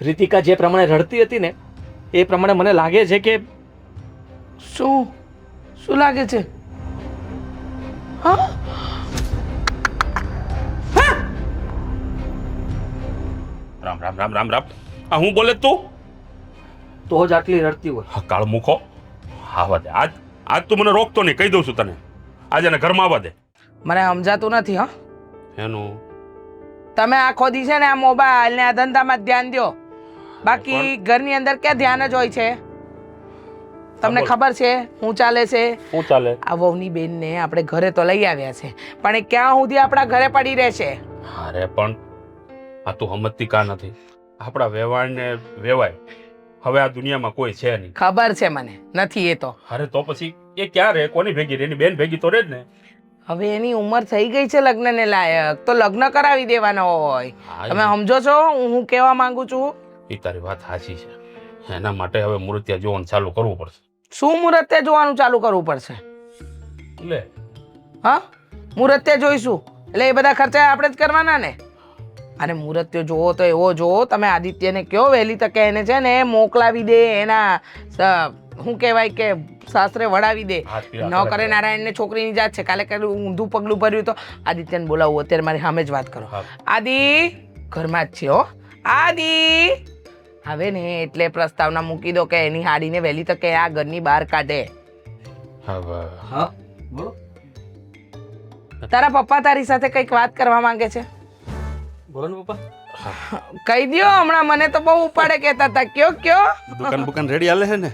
રીતિકા જે પ્રમાણે રડતી હતી ને એ પ્રમાણે મને લાગે છે કે શું શું લાગે છે? હા રામ રામ રામ રામ રામ. આ હું બોલે તું? તો જ આટલી રડતી હોય. હા, કાળ મૂકો. આવા દે. આજ તું મને રોકતો નહીં, કહી દઉં છું તને. આજે એને ઘરમાં આવવા દે. મને સમજાતું નથી. હા, એનું તમે આખો દી છે ને આ મોબાઈલ ને આ ધંધામાં જ ધ્યાન દો, બાકી ઘરની અંદર ક્યાં ધ્યાન જ હોય છે? તમને બોલ. ખબર છે શું ચાલે છે? શું ચાલે? આ વહુની બેનને આપણે ઘરે તો લઈ આવ્યા છે, પણ એ ક્યાં સુધી આપણા ઘરે પડી રહેશે? અરે પણ આ તું સમજતી કા નથી? આપણા વ્યવહારને વેવાય હવે આ દુનિયામાં કોઈ છે નહીં. ખબર છે મને, નથી એ તો. અરે તો પછી એ ક્યાં રહે? કોની ભેગી રહે? એની બેન ભેગી તો રહે જ ને. હવે એની ઉંમર થઈ ગઈ છે લગ્નને લાયક, તો લગ્ન કરાવી દેવાનો હોય. હા, તમે સમજો છો હું કહેવા માંગુ છું? એ તારી વાત સાચી છે. એના માટે હવે મૂર્તિયા જોવાનું ચાલુ કરવું પડશે. શું મુહૂર્તે જોવાનું ચાલુ કરવું પડશે? લે, હા, મુહૂર્તે જોઈશું એટલે એ બધા ખર્ચા આપણે જ કરવાના ને. અને મુહૂર્તે જોવો તો એવો જોવો, તમે આદિત્યને કહો વહેલી તકે એને છે ને મોકલાવી દે, એના શું કહેવાય કે સાસરે વળાવી દે. હાથ પીળા ન કરે નારાયણને છોકરીની જાત છે, કાલે કાલે ઊંધું પગલું ભર્યું તો આદિત્યને બોલાવવું. અત્યારે મારી સામે જ વાત કરો. હા. આદિ ઘરમાં જ છે હો. આદિ હવે ને એટલે પ્રસ્તાવના મૂકી દો કે એની હાડીને વહેલી તકે આ ઘરની બહાર કાઢે. હવે હા બોલો. તારા પપ્પા તારી સાથે કંઈક વાત કરવા માંગે છે, બોલો ને પપ્પા. કહી દ્યો. હમણાં મને તો બહુ ઉપાડે કહેતા હતા. કયો દુકાન બુકાન રેડી હાલે છે ને?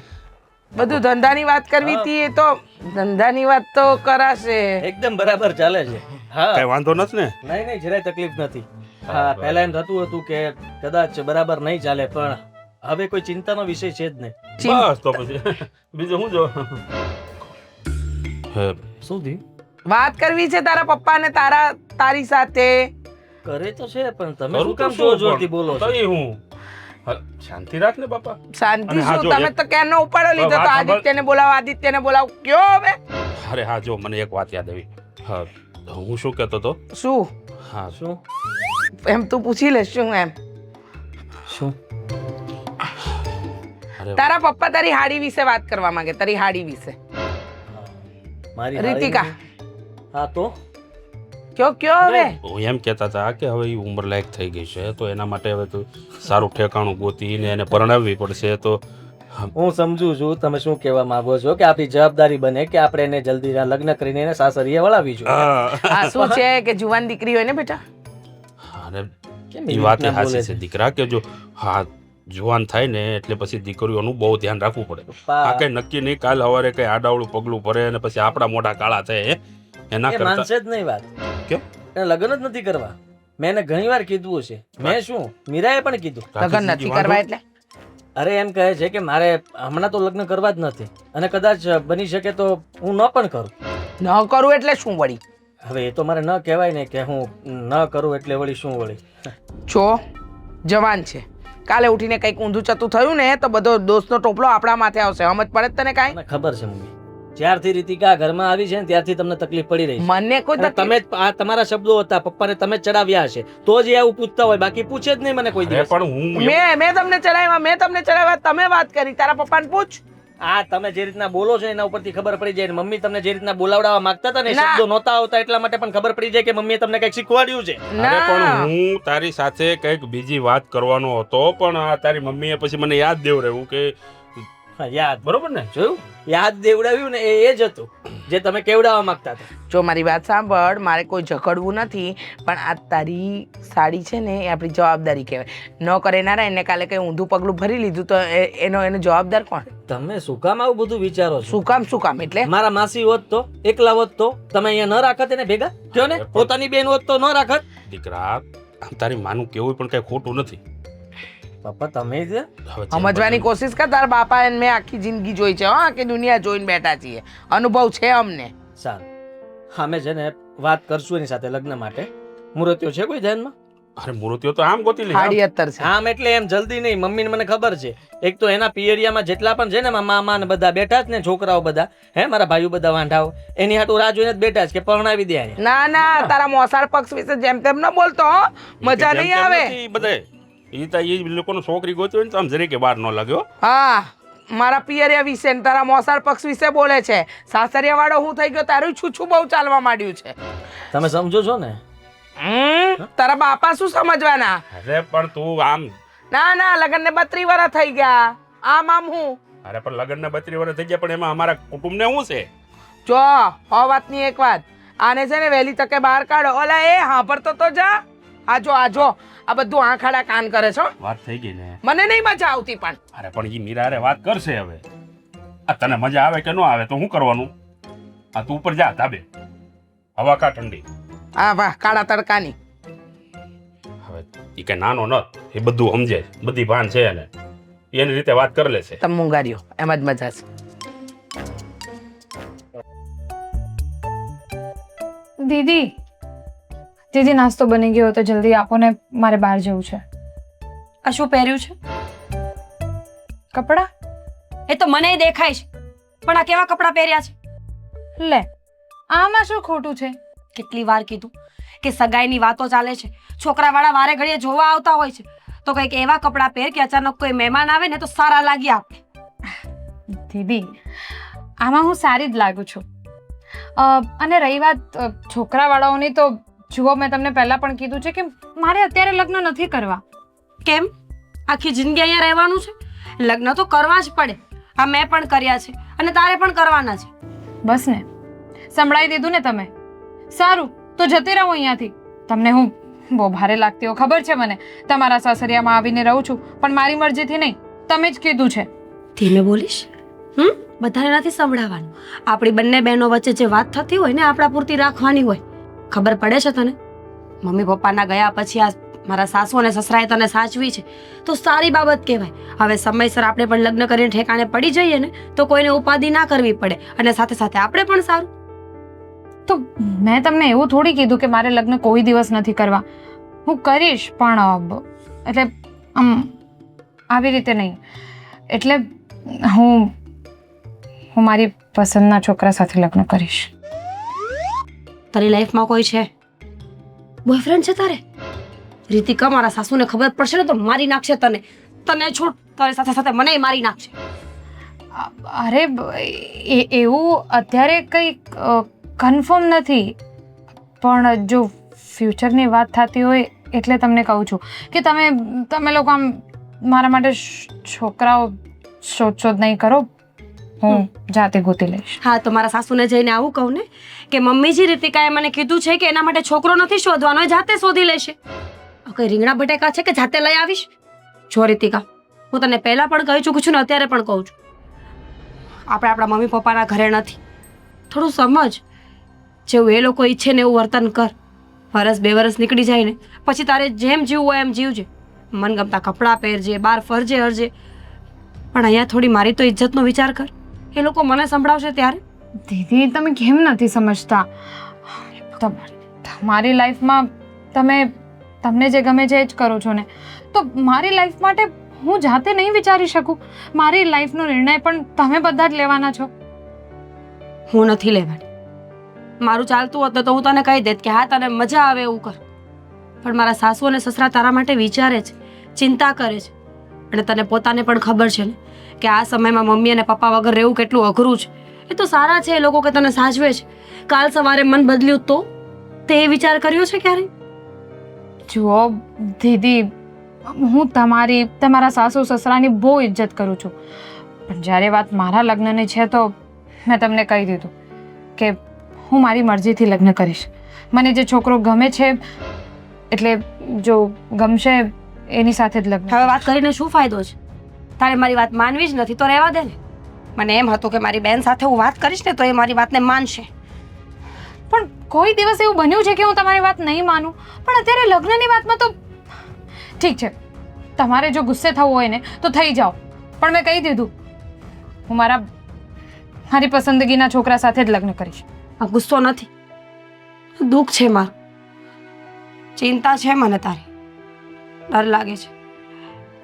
બધું ધંધાની વાત કરવી હતી, એ તો ધંધાની વાત તો કરાશે. એકદમ બરાબર ચાલે છે. હા કઈ વાંધો નથી ને? નહીં નહીં જરાય તકલીફ નથી. હા પહેલા એમ થતું હતું કે કદાચ બરાબર નહીં ચાલે, પણ હવે કોઈ ચિંતાનો વિષય છે જ નહીં. બસ તો પછી બીજું શું જો. શું થયું? વાત કરવી છે તારા પપ્પાને તારી સાથે. કરે તો છે પણ તમે કરું શું તો કામ શું જોર જોરથી બોલો છો? તઈ હું શાંતિ રાખ ને બાપા. શાંતિ અને હા, શું? જો તમે એક- તો ક્યારનો ઉપાડો લીધો તો વાત સાંભળ. આદિત્યને બોલાવો, આદિત્યને બોલાવો. કયો હવે? અરે હા, જો મને એક વાત યાદ આવી. હા, હું શું કહેતો હતો? શું હા, શું એમ તું પૂછી લે શું એમ? શું અરે તારા પપ્પા તારી હાડી વિશે વાત કરવા માંગે, તારી હાડી વિશે. મારી રીતિકા. હારી- હા તો કયો હવે? હું એમ કહેતા હતા કે હવે એ ઉંમર લાયક થઈ ગઈ છે, તો એના માટે હવે તું સારું ઠેકાણું ગોતીને એને પરણાવવી પડશે. તો હું સમજુ છું તમે શું કહેવા માંગો છો, કે આપણી જવાબદારી બને કે આપણે એને જલ્દી લગ્ન કરીને એને સાસરીએ વળાવીશું. હા, આ શું છે કે જુવાન દીકરી હોય ને બેટા? અને કેમ એ એવી વાત રીતના સાચી બોલે છે છે? દીકરા, કે જો હા જુવાન થાય ને એટલે પછી દીકરીઓનું બહુ ધ્યાન રાખવું પડે. પપ્પા, આ કઈ નક્કી નહીં કાલ સવારે કઈ આડાવડું પગલું ભરે અને પછી આપણા મોઢા કાળા થાય એના એ કરતા. માનશે જ નહીં વાત. કેમ? એને લગ્ન જ નથી કરવા. મેં એને ઘણી વાર કીધું છે. મેં શું મીરાએ પણ કીધું. લગ્ન નથી કરવા એટલે? અરે એમ કહે છે કે મારે હમણાં તો લગ્ન કરવા જ નથી, અને કદાચ બની શકે તો હું ન પણ કરું. ન કરું એટલે શું વળી? હવે એ તો મારે ન કહેવાય ને કે હું ન કરું એટલે વળી શું વળી. જો જવાન છે, કાલે ઉઠીને કંઈક ઊંધું ચતું થયું ને તો બધો દોષનો ટોપલો આપણા માથે આવશે. સમજ પડે જ તને કાંઈ? મને ખબર છે મમ્મી, જ્યારથી રીતિકા ઘરમાં આવી છે ને ત્યારથી તમને તકલીફ પડી રહી છે. મને કોઈ અને તમે જ આ તમારા શબ્દો હતા, પપ્પાને તમે જ ચડાવ્યા હશે તો જ એ આવું પૂછતા હોય, બાકી પૂછે જ નહીં મને કોઈ અરે દિવસ. પણ હું મેં તમને ચડાવ્યા, તમે વાત કરી. તારા પપ્પાને પૂછ. આ તમે જે રીતના બોલો છો એના ઉપરથી ખબર પડી જાય. ને મમ્મી તમને જે રીતના બોલાવડાવવા માંગતા હતા ને એ ના. શબ્દો નહોતા આવતા એટલા માટે પણ ખબર પડી જાય કે મમ્મીએ તમને કંઈક શીખવાડ્યું છે. અરે પણ ના, હું તારી સાથે કંઈક બીજી વાત કરવાનો હતો, પણ આ તારી મમ્મીએ પછી મને યાદ દેવ રહ્યું કે હા, યાદ બરોબર ને? જોયું? યાદ દેવડાવ્યું ને એ જ હતું જે તમે કેવડાવવા માંગતા હતા. જો મારી વાત સાંભળ, મારે કોઈ ઝઘડવું નથી, પણ આ તારી સાડી છે ને એ આપણી જવાબદારી કહેવાય. ન કરે નારાયણ ને કાલે કંઈ ઊંધું પગલું ભરી લીધું તો એનો જવાબદાર કોણ? તમે શું કામ આવું બધું વિચારો છો? શું કામ એટલે? મારા માસી હોત તો, એકલા હોત તો તમે અહીંયા ન રાખત એને ભેગા? કયો ને, પોતાની બેન હોત તો ન રાખત? દીકરા, આમ તારી માનું કેવું પણ કઈ ખોટું નથી. પપ્પા તમે જ હવે જેમ સમજવાની બને- કોશિશ કર. તારા બાપા એને મેં આખી જિંદગી જોઈ છે, હા, આખી દુનિયા જોઈને બેઠા છીએ, અનુભવ છે અમને. સારું, અમે છે ને વાત કરશું એની સાથે લગ્ન માટે. મુહૂર્તો છે કોઈ ધ્યાનમાં? અરે મૂર્તિઓ તો આમ ગોતી લે. હાડી અત્તર છે. આમ એટલે એમ જલ્દી નહીં. મમ્મીને મને ખબર છે, એક તો એના પિયરિયામાં જેટલા પણ છે ને મામા ને બધા બેઠા જ ને, છોકરાઓ બધા, હે મારા ભાઈઓ બધા વાંઢાઓ, એની હાટું રાહ જોઈને જ બેઠા છે કે પરણાવી દે આને. ના તારા મોસાળ પક્ષ વિશે જેમ તેમ ન બોલતો હો, મજા નહીં આવે. બધાય એ લોકોનો છોકરી ગોત્યો ને તો આમ જરીકે વાર ન લાગ્યો. હા મારા પિયરિયા વિશે ને તારા મોસાળ પક્ષ વિશે બોલે છે. સાસરિયા વાળો હું થઈ ગયો, તારું છૂછું બહુ ચાલવા માંડ્યું છે. તમે સમજો છો ને? તારા બાપા શું સમજવાના? અરે પણ તું આમ, ના ના લગ્ન ને 32 વર્ષ થઈ ગયા. આમ હું અરે પણ લગ્નના 32 વર્ષ થઈ ગયા, પણ એમાં અમારા કુટુંબને શું છે? જો વાતની એક વાત, આને છે ને વહેલી તકે બહાર કાઢો. ઓલા એ હાંભળતો તો જા. આજો આ બધું આંખાડા કાન કરે છો. વાત થઈ ગઈ ને? મને નહીં મજા આવતી. પણ અરે પણ ઈ મીરારે વાત કરશે હવે. આ તને મજા આવે કે ન આવે તો શું કરવાનું? આ તું ઉપર જા ધાબે, હવા કા ઠંડી. હા વાહ કાળા તડકાની. હવે ઈ કે નાનો નત, એ બધું સમજે, બધી ભાન છે એને, એની રીતે વાત કરી લેશે. તમે મુંગારીઓ, એમ જ મજા છે. દીદી નાસ્તો બની ગયો તો જલ્દી આપો ને, મારે બહાર જવું છે. આ શું પહેર્યું છે? કપડાં? એ તો મને દેખાય છે, પણ આ કેવા કપડાં પહેર્યા છે? લે, આમાં શું ખોટું છે? કેટલી વાર કીધું કે સગાઈની વાતો ચાલે છે, છોકરાવાળા વારે ઘડીએ જોવા આવતા હોય છે, તો કંઈક એવા કપડાં પહેર કે અચાનક કોઈ મહેમાન આવે ને તો સારા લાગી આપણે. દીદી આમાં હું સારી જ લાગુ છું. અને રહી વાત છોકરાવાળાઓની, તો જુઓ મેં તમને પહેલાં પણ કીધું છે કે મારે અત્યારે લગ્ન નથી કરવા. કેમ? આખી જિંદગી અહીંયા રહેવાનું છે? લગ્ન તો કરવા જ પડે. આ મેં પણ કર્યા છે અને તારે પણ કરવાના છે. બસ ને, સંભળાવી દીધું ને તમે. સારું તો જતી રહું અહીંયાથી. તમને હું બહુ ભારે લાગતી હો, ખબર છે મને. તમારા સાસરિયામાં આવીને રહું છું, પણ મારી મરજીથી નહીં, તમે જ કીધું છે. ધીમે બોલીશ. બધાને નથી સંભળાવવાનું. આપણી બંને બહેનો વચ્ચે જે વાત થતી હોય ને, આપણા પૂરતી રાખવાની હોય. ખબર પડે છે તને? મમ્મી પપ્પાના ગયા પછી આ મારા સાસુ અને સસરાએ તને સાચવી છે તો સારી બાબત કહેવાય. હવે સમયસર આપણે પણ લગ્ન કરીને ઠેકાણે પડી જઈએ ને તો કોઈને ઉપાધિ ના કરવી પડે, અને સાથે સાથે આપણે પણ સારું. તો મેં તમને એવું થોડી કીધું કે મારે લગ્ન કોઈ દિવસ નથી કરવા. હું કરીશ, પણ એટલે આવી રીતે નહીં. એટલે હું મારી પસંદના છોકરા સાથે લગ્ન કરીશ. તારી લાઈફમાં કોઈ છે? બોયફ્રેન્ડ છે તારે? રીતિકા, મારા સાસુને ખબર પડશે ને તો મારી નાખશે તને. તને છોડ, તારી સાથે સાથે મને મારી નાખશે. અરે એવું અત્યારે કંઈ કન્ફર્મ નથી, પણ જો ફ્યુચરની વાત થતી હોય એટલે તમને કહું છું કે તમે લોકો આમ મારા માટે છોકરાઓ શોધ નહીં કરો, હું જાતે ગોતી લઈશ. હા તો મારા સાસુને જઈને આવું કહું ને કે મમ્મીજી રીતિકાએ મને કીધું છે કે એના માટે છોકરો નથી શોધવાનો, એ જાતે શોધી લેશે. કઈ રીંગણા બટેકા છે કે જાતે લઈ આવીશ? જો રીતિકા, હું તને પહેલા પણ કહી ચૂકું છું ને અત્યારે પણ કહું છું, આપણે આપણા મમ્મી પપ્પાના ઘરે નથી. થોડું સમજ. જેવું એ લોકો ઈચ્છે ને એવું વર્તન કર. વરસ 2 વર્ષ નીકળી જાય ને પછી તારે જેમ જીવવું હોય એમ જીવજે. મનગમતા કપડાં પહેરજે, બહાર ફરજે હરજે, પણ અહીંયા થોડી મારી તો ઇજ્જતનો વિચાર કર. એ લોકો મને સંભળાવશે ત્યારે. દીદી તમે કેમ નથી સમજતા? તમારી લાઈફમાં તમને જે ગમે છે એ જ કરો છો ને, તો મારી લાઈફ માટે હું જાતે નહીં વિચારી શકું? મારી લાઈફનો નિર્ણય પણ તમે બધા જ લેવાના છો. હું નથી લેવાની. મારું ચાલતું હોત તો હું તને કહી દેત કે હા તને મજા આવે એવું કર, પણ મારા સાસુ અને સસરા તારા માટે વિચારે છે, ચિંતા કરે છે, અને તને પોતાને પણ ખબર છે ને કે આ સમયમાં મમ્મી અને પપ્પા વગર રહેવું કેટલું અઘરું છે. એ તો સારા છે એ લોકો કે તને સાચવે છે. કાલ સવારે મન બદલ્યું તો તે વિચાર કર્યો છે ક્યારે? જુઓ દીદી, હું તમારા સાસુ સસરાની બહુ ઇજ્જત કરું છું, પણ જ્યારે વાત મારા લગ્નની છે તો મેં તમને કહી દીધું કે હું મારી મરજીથી લગ્ન કરીશ. મને જે છોકરો ગમે છે, એટલે જો ગમશે એની સાથે જ લગ્ન. હવે વાત કરીને શું ફાયદો છે? તારે મારી વાત માનવી જ નથી તો રહેવા દે ને. મને એમ હતું કે મારી બેન સાથે હું વાત કરીશ ને તો એ મારી વાતને માનશે. પણ કોઈ દિવસ એવું બન્યું છે કે હું તમારી વાત નહીં માનું? પણ અત્યારે લગ્નની વાતમાં તો ઠીક છે, તમારે જો ગુસ્સે થવું હોય ને તો થઈ જાઓ, પણ મેં કહી દીધું હું મારી પસંદગીના છોકરા સાથે જ લગ્ન કરીશ. આ ગુસ્સો નથી, દુઃખ છે મારું, ચિંતા છે મને તારી, ડર લાગે છે.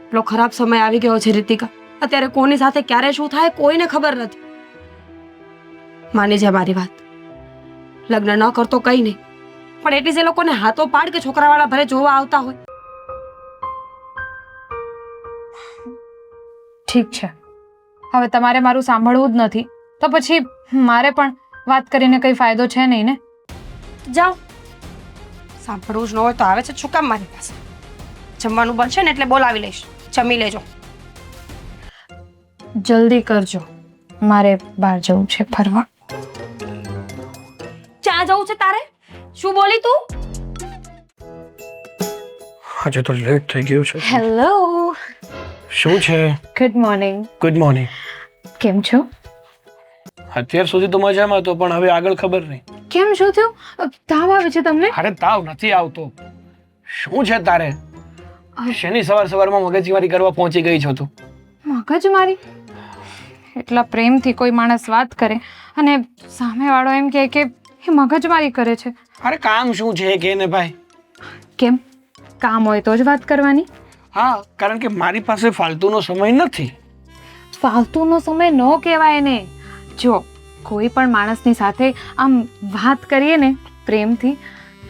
એટલો ખરાબ સમય આવી ગયો છે રીતિકા. અત્યારે કોની સાથે ક્યારે શું થાય કોઈને ખબર નથી. માની જાય મારી વાત, લગ્ન ન કરતો કઈ નહીં, પણ એટલીસ્ટ એ લોકોને હાથો પાડ કે છોકરાવાળા ભલે જોવા આવતા હોય. ઠીક છે, હવે તમારે મારું સાંભળવું જ નથી તો પછી મારે પણ વાત કરીને કંઈ ફાયદો છે નહીં ને. જાઓ, સાંભળવું જ ન હોય તો આવે છે શું કામ મારી પાસે? જમવાનું બનશે ને એટલે બોલાવી લઈશ, જમી લેજો. જલ્દી કરજો, મારે બહાર જવું છે ફરવા. ક્યાં જવું છે તારે? શું બોલી તું? આજે તો લેટ થઈ ગયું છે. હેલો, શું છે? Good morning. Good morning. કેમ છો? અત્યાર સુધી તો મજામાં હતો, પણ હવે આગળ ખબર નહીં. કેમ શું થયું? તાવ આવે છે તમને? અરે તાવ નથી આવતો. શું છે તારે? શેની સવારમાં મગજમારી કરવા પહોંચી ગઈ છો તું? મગજમારી? એટલા પ્રેમથી કોઈ માણસ વાત કરે અને સામેવાળો એમ કહે કે એ મગજમારી કરે છે. અરે કામ શું છે કે ને ભાઈ? કેમ? કામ હોય તો જ વાત કરવાની? હા, કારણ કે મારી પાસે ફાલતુનો સમય નથી. ફાલતુનો સમય ન કહેવાય ને. જો કોઈ પણ માણસની સાથે આમ વાત કરીએ ને પ્રેમથી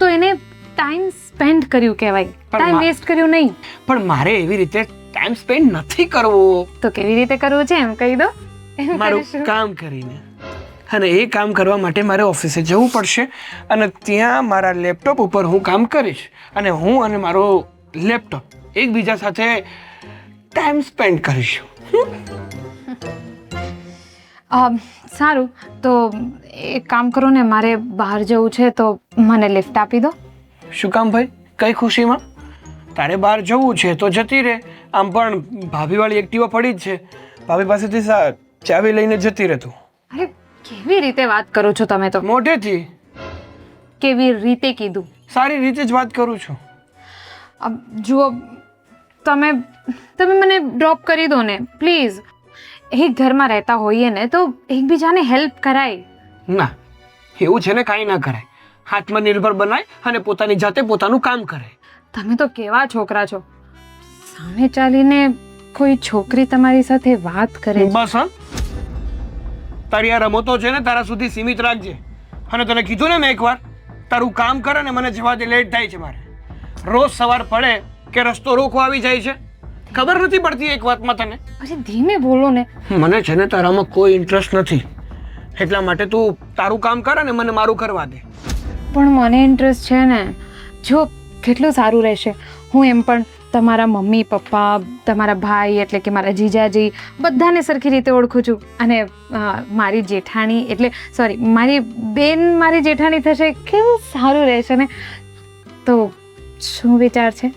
તો એને ટાઈમ સ્પેન્ડ કર્યું કહેવાય, ટાઈમ વેસ્ટ કર્યું નહીં. પણ મારે એવી રીતે ટાઈમ સ્પેન્ડ નથી કરવો. તો કેવી રીતે કરવું છે એમ કહી દો. મારું કામ કરીને, અને એ કામ કરવા માટે મારે ઓફિસે જવું પડશે અને ત્યાં મારા લેપટોપ ઉપર હું કામ કરીશ અને હું અને મારો લેપટોપ એકબીજા સાથે ટાઈમ સ્પેન્ડ કરીશું. સારું, તો એક કામ કરો ને, મારે બહાર જવું છે તો મને લિફ્ટ આપી દો. શું કામ ભાઈ? કઈ ખુશીમાં? તારે બહાર જવું છે તો જતી રહે. આમ પણ ભાભીવાળી એક્ટિવા પડી જ છે, ભાભી પાસેથી ચાવી લઈને જતી રહે તું. અરે કેવી રીતે વાત કરો છો તમે તો? મોઢેથી. કેવી રીતે કીધું? સારી રીતે જ વાત કરું છું. જુઓ, તમે મને ડ્રોપ કરી દો ને પ્લીઝ. એક ઘરમાં રહેતા હોઈએ ને તો એકબીજાને હેલ્પ કરાય. ના, એવું છે ને કાંઈ ના કરાય. આત્મનિર્ભર બનાય અને પોતાની જાતે પોતાનું કામ કરે. તમે તો કેવા છોકરા છો, સામે ચાલીને કોઈ છોકરી તમારી સાથે વાત કરે. બસ હા, તારી આ રમતો છે ને તારા સુધી સીમિત રાખજે. અને તને કીધું ને મેં એકવાર, તારું કામ કરે ને મને જવા દે, લેટ થાય છે મારે. રોજ સવાર પડે કે રસ્તો રોકવો આવી જાય છે, ખબર નથી પડતી એક વાતમાં તને. અરે ધીમે બોલો ને. મને છે ને તારામાં કોઈ ઇન્ટરેસ્ટ નથી, એટલા માટે તું તારું કામ કર અને મને મારું કરવા દે. પણ મને ઇન્ટરેસ્ટ છે ને. જો કેટલું સારું રહેશે. હું એમ પણ તમારા મમ્મી પપ્પા, તમારા ભાઈ એટલે કે મારા જીજાજી બધાને સરખી રીતે ઓળખું છું. અને મારી જેઠાણી એટલે સોરી મારી બેન મારી જેઠાણી થશે. કેવું સારું રહેશે ને. તો શું વિચાર છે,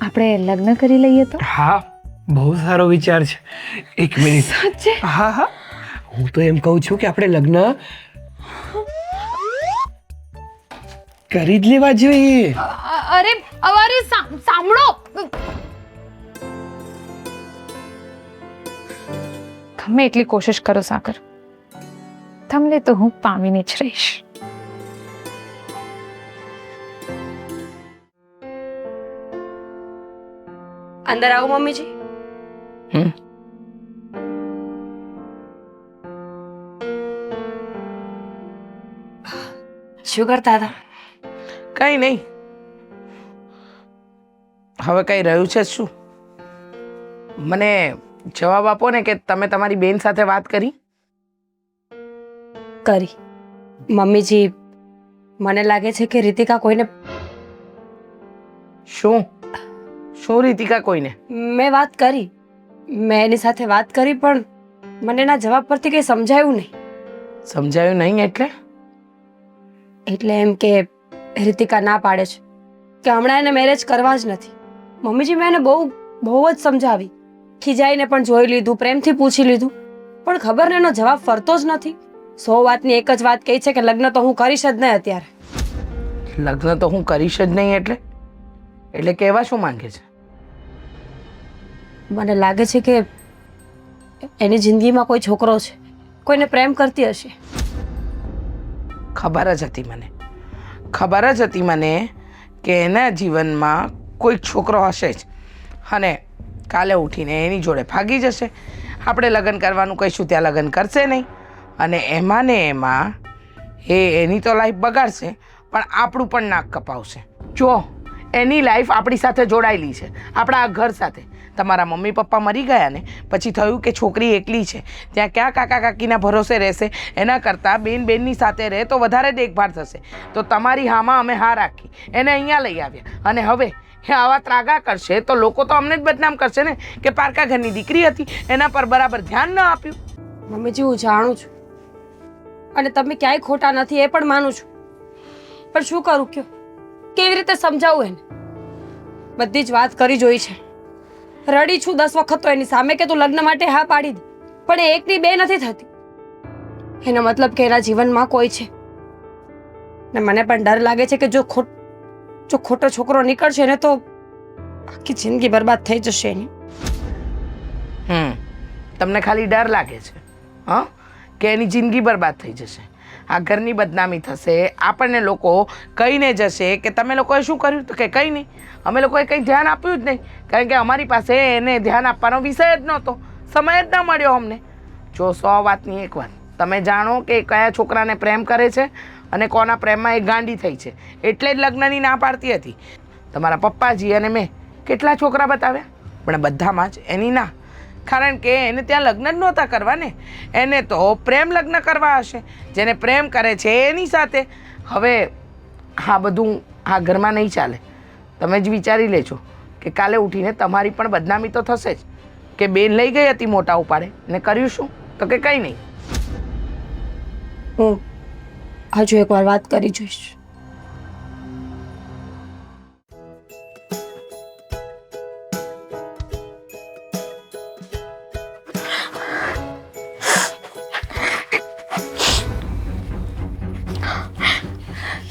આપણે લગ્ન કરી લઈએ તો? હા, બહુ સારો વિચાર છે. એક મિનિટ. સાચે? હા હા, હું તો એમ કહું છું કે આપણે લગ્ન કરી જ લેવા જોઈએ. અરે અરે સાંભળો, ગમે એટલી કોશિશ કરો સાગર, તમને તો હું પામીને જ રહીશ. અંદર આવો મમ્મીજી. શું કરતા હતા? કંઈ નહીં. હવે કંઈ રહ્યું છે શું? મને જવાબ આપો ને કે તમે તમારી બેન સાથે વાત કરી? કરી. મમ્મીજી, મને લાગે છે કે રીતિકા કોઈને... શું શું રીતિકા કોઈને? મેં વાત કરી, મેં એની સાથે વાત કરી, પણ મને એના જવાબ પરથી કંઈ સમજાયું નહીં. સમજાયું નહીં એટલે? એટલે એમ કે રીતિકા ના પાડે છે કે હમણાં એને મેરેજ કરવા જ નથી. મમ્મીજી, મેં એને બહુ જ સમજાવી, ખીજાઈને પણ જોઈ લીધું, પ્રેમથી પૂછી લીધું, પણ ખબર ને એનો જવાબ ફરતો જ નથી. 100 વાતની એક જ વાત કહી છે કે લગ્ન તો હું કરીશ જ નહીં અત્યારે. લગ્ન તો હું કરીશ જ નહીં એટલે કહેવા શું માંગે છે? મને લાગે છે કે એની જિંદગીમાં કોઈ છોકરો છે, કોઈને પ્રેમ કરતી હશે. ખબર જ હતી મને કે એના જીવનમાં કોઈ છોકરો હશે જ, અને કાલે ઉઠીને એની જોડે ભાગી જશે. આપણે લગ્ન કરવાનું કહીશું ત્યાં લગ્ન કરશે નહીં, અને એમાં ને એમાં એની તો લાઈફ બગાડશે, પણ આપણું પણ નાક કપાવશે. જો એની લાઈફ આપણી સાથે જોડાયેલી છે, આપણા આ ઘર સાથે. તમારા મમ્મી પપ્પા મરી ગયા ને પછી થયું કે છોકરી એકલી છે, ત્યાં ક્યાં કાકા કાકીના ભરોસે રહેશે, એના કરતાં બેનની સાથે રહે તો વધારે દેખભાળ થશે. તો તમારી હામાં અમે હા રાખી, એને અહીંયા લઈ આવ્યા, અને હવે એ આવા ત્રાગા કરશે તો લોકો તો અમને જ બદનામ કરશે ને કે પારકા ઘરની દીકરી હતી, એના પર બરાબર ધ્યાન ન આપ્યું. મમ્મીજી હું જાણું છું અને તમે ક્યાંય ખોટા નથી એ પણ માનું છું, પણ શું કરું કયો, કેવી રીતે સમજાવું એને? બધી જ વાત કરી જોઈ છે, રડી છું 10 વખત તો એની સામે કે તું લગ્ન માટે હા પાડી દે, પણ એ એકની બે નથી થતી. એનો મતલબ કે એના જીવનમાં કોઈ છે, ને મને પણ ડર લાગે છે કે જો ખોટો છોકરો નીકળશે ને તો આખી જિંદગી બરબાદ થઈ જશે એની. તમને ખાલી ડર લાગે છે હા કે એની જિંદગી બરબાદ થઈ જશે, આ ઘરની બદનામી થશે, આપણને લોકો કહીને જશે કે તમે લોકોએ શું કર્યું, તો કે કંઈ નહીં, અમે લોકોએ કંઈ ધ્યાન આપ્યું જ નહીં, કારણ કે અમારી પાસે એને ધ્યાન આપવાનો વિષય જ નહોતો, સમય જ ન મળ્યો અમને. જો 100 વાતની એક વાત, તમે જાણો કે કયા છોકરાને પ્રેમ કરે છે અને કોના પ્રેમમાં એ ગાંડી થઈ છે, એટલે જ લગ્નની ના પાડતી હતી. તમારા પપ્પાજી અને મેં કેટલા છોકરા બતાવ્યા, પણ બધામાં જ એની ના, કારણ કે એને ત્યાં લગ્ન જ નહોતા કરવા ને, એને તો પ્રેમ લગ્ન કરવા હશે, જેને પ્રેમ કરે છે એની સાથે. હવે આ બધું આ ઘરમાં નહીં ચાલે, તમે જ વિચારી લેજો કે કાલે ઉઠીને તમારી પણ બદનામી તો થશે જ કે બેન લઈ ગઈ હતી મોટા ઉપાડે ને કર્યું શું, તો કે કંઈ નહીં. હું હજુ એકવાર વાત કરી જોઈશ.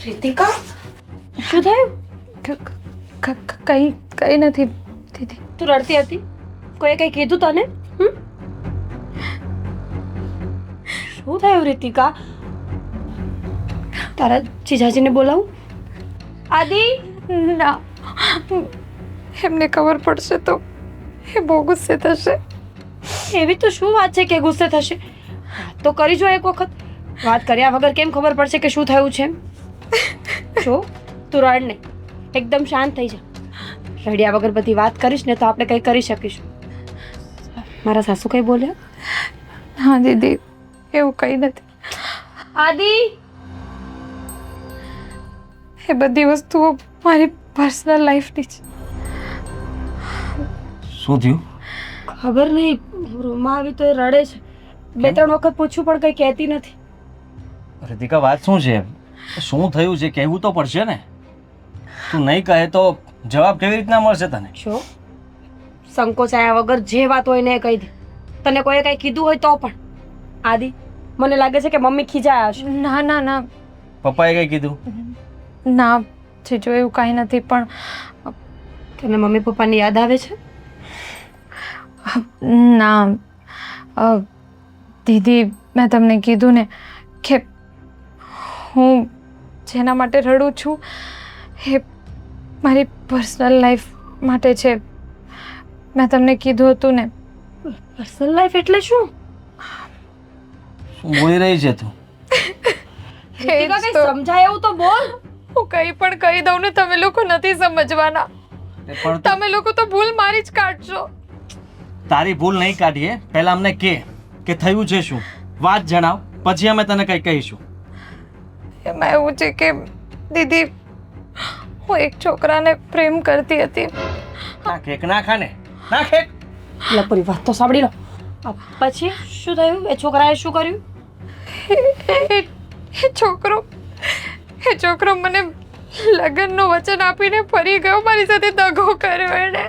રીતિકા શું થયું? કઈ નથી દીદી. તું રડતી હતી, કોઈએ કઈ કીધું તને? શું થયું રીતિકા? તારા જીજાજીને બોલાવું? આદિ ના, એમને ખબર પડશે તો એ બહુ ગુસ્સે થશે. એવી તો શું વાત છે કે ગુસ્સે થશે? વાત તો કરી જો એક વખત, વાત કર્યા વગર કેમ ખબર પડશે કે શું થયું છે? જો તું રડ નહીં, એકદમ શાંત થઈ જા. રડ્યા વગર બધી વાત કરીશ ને તો આપણે કંઈ કરી શકીશું. મારા સાસુ કંઈ બોલ્યા? હા દીદી, એવું કંઈ નથી. આદિ એ બધી વસ્તુઓ મારી પર્સનલ લાઈફની છે. શું થયું? ખબર નહીં, રૂમમાં આવી તો એ રડે છે. 2-3 વખત પૂછ્યું પણ કંઈ કહેતી નથી. રીતિકા વાત શું છે? શું થયું છે કહેવું તો પડશે ને. તું નહીં કહે તો જવાબ કેવી રીતના મળશે તને? જો સંકોચાયા વગર જે વાત હોય ને એ કહી દે. તને કોઈએ કંઈ કીધું હોય તો પણ. આદિ મને લાગે છે કે મમ્મી ખીજાયા હશે. ના ના ના પપ્પાએ કઈ કીધું? ના જીજુ, એવું કાંઈ નથી, પણ તને મમ્મી પપ્પાની યાદ આવે છે? ના દીદી, મેં તમને કીધું ને કે હું જેના માટે રડું છું એ મારી પર્સનલ લાઈફ માટે છે. મેં તમને કીધું હતું ને. પર્સનલ લાઈફ એટલે શું? શું બોલી રહી છે તું? રીતિકા, કંઈ સમજાય એવું તો બોલ. હું કંઈ પણ કહી દઉં ને તમે લોકો નથી સમજવાના. પણ તમે લોકો તો ભૂલ મારી જ કાઢશો. તારી ભૂલ નહીં કાઢીએ, પહેલા અમને કે થયું છે શું, વાત જણાવ, પછી અમે તને કંઈ કહીશું. એમાં એવું છે કે દીદી, હું એક છોકરાને પ્રેમ કરતી હતી. ના કેક ના ખાને, ના કેક. લપરી વાત તો સાંભળી લો. પછી શું થયું? એ છોકરાએ શું કર્યું? એ છોકરો મને લગ્નનું વચન આપીને ફરી ગયો, મારી સાથે દગો કર્યો એણે.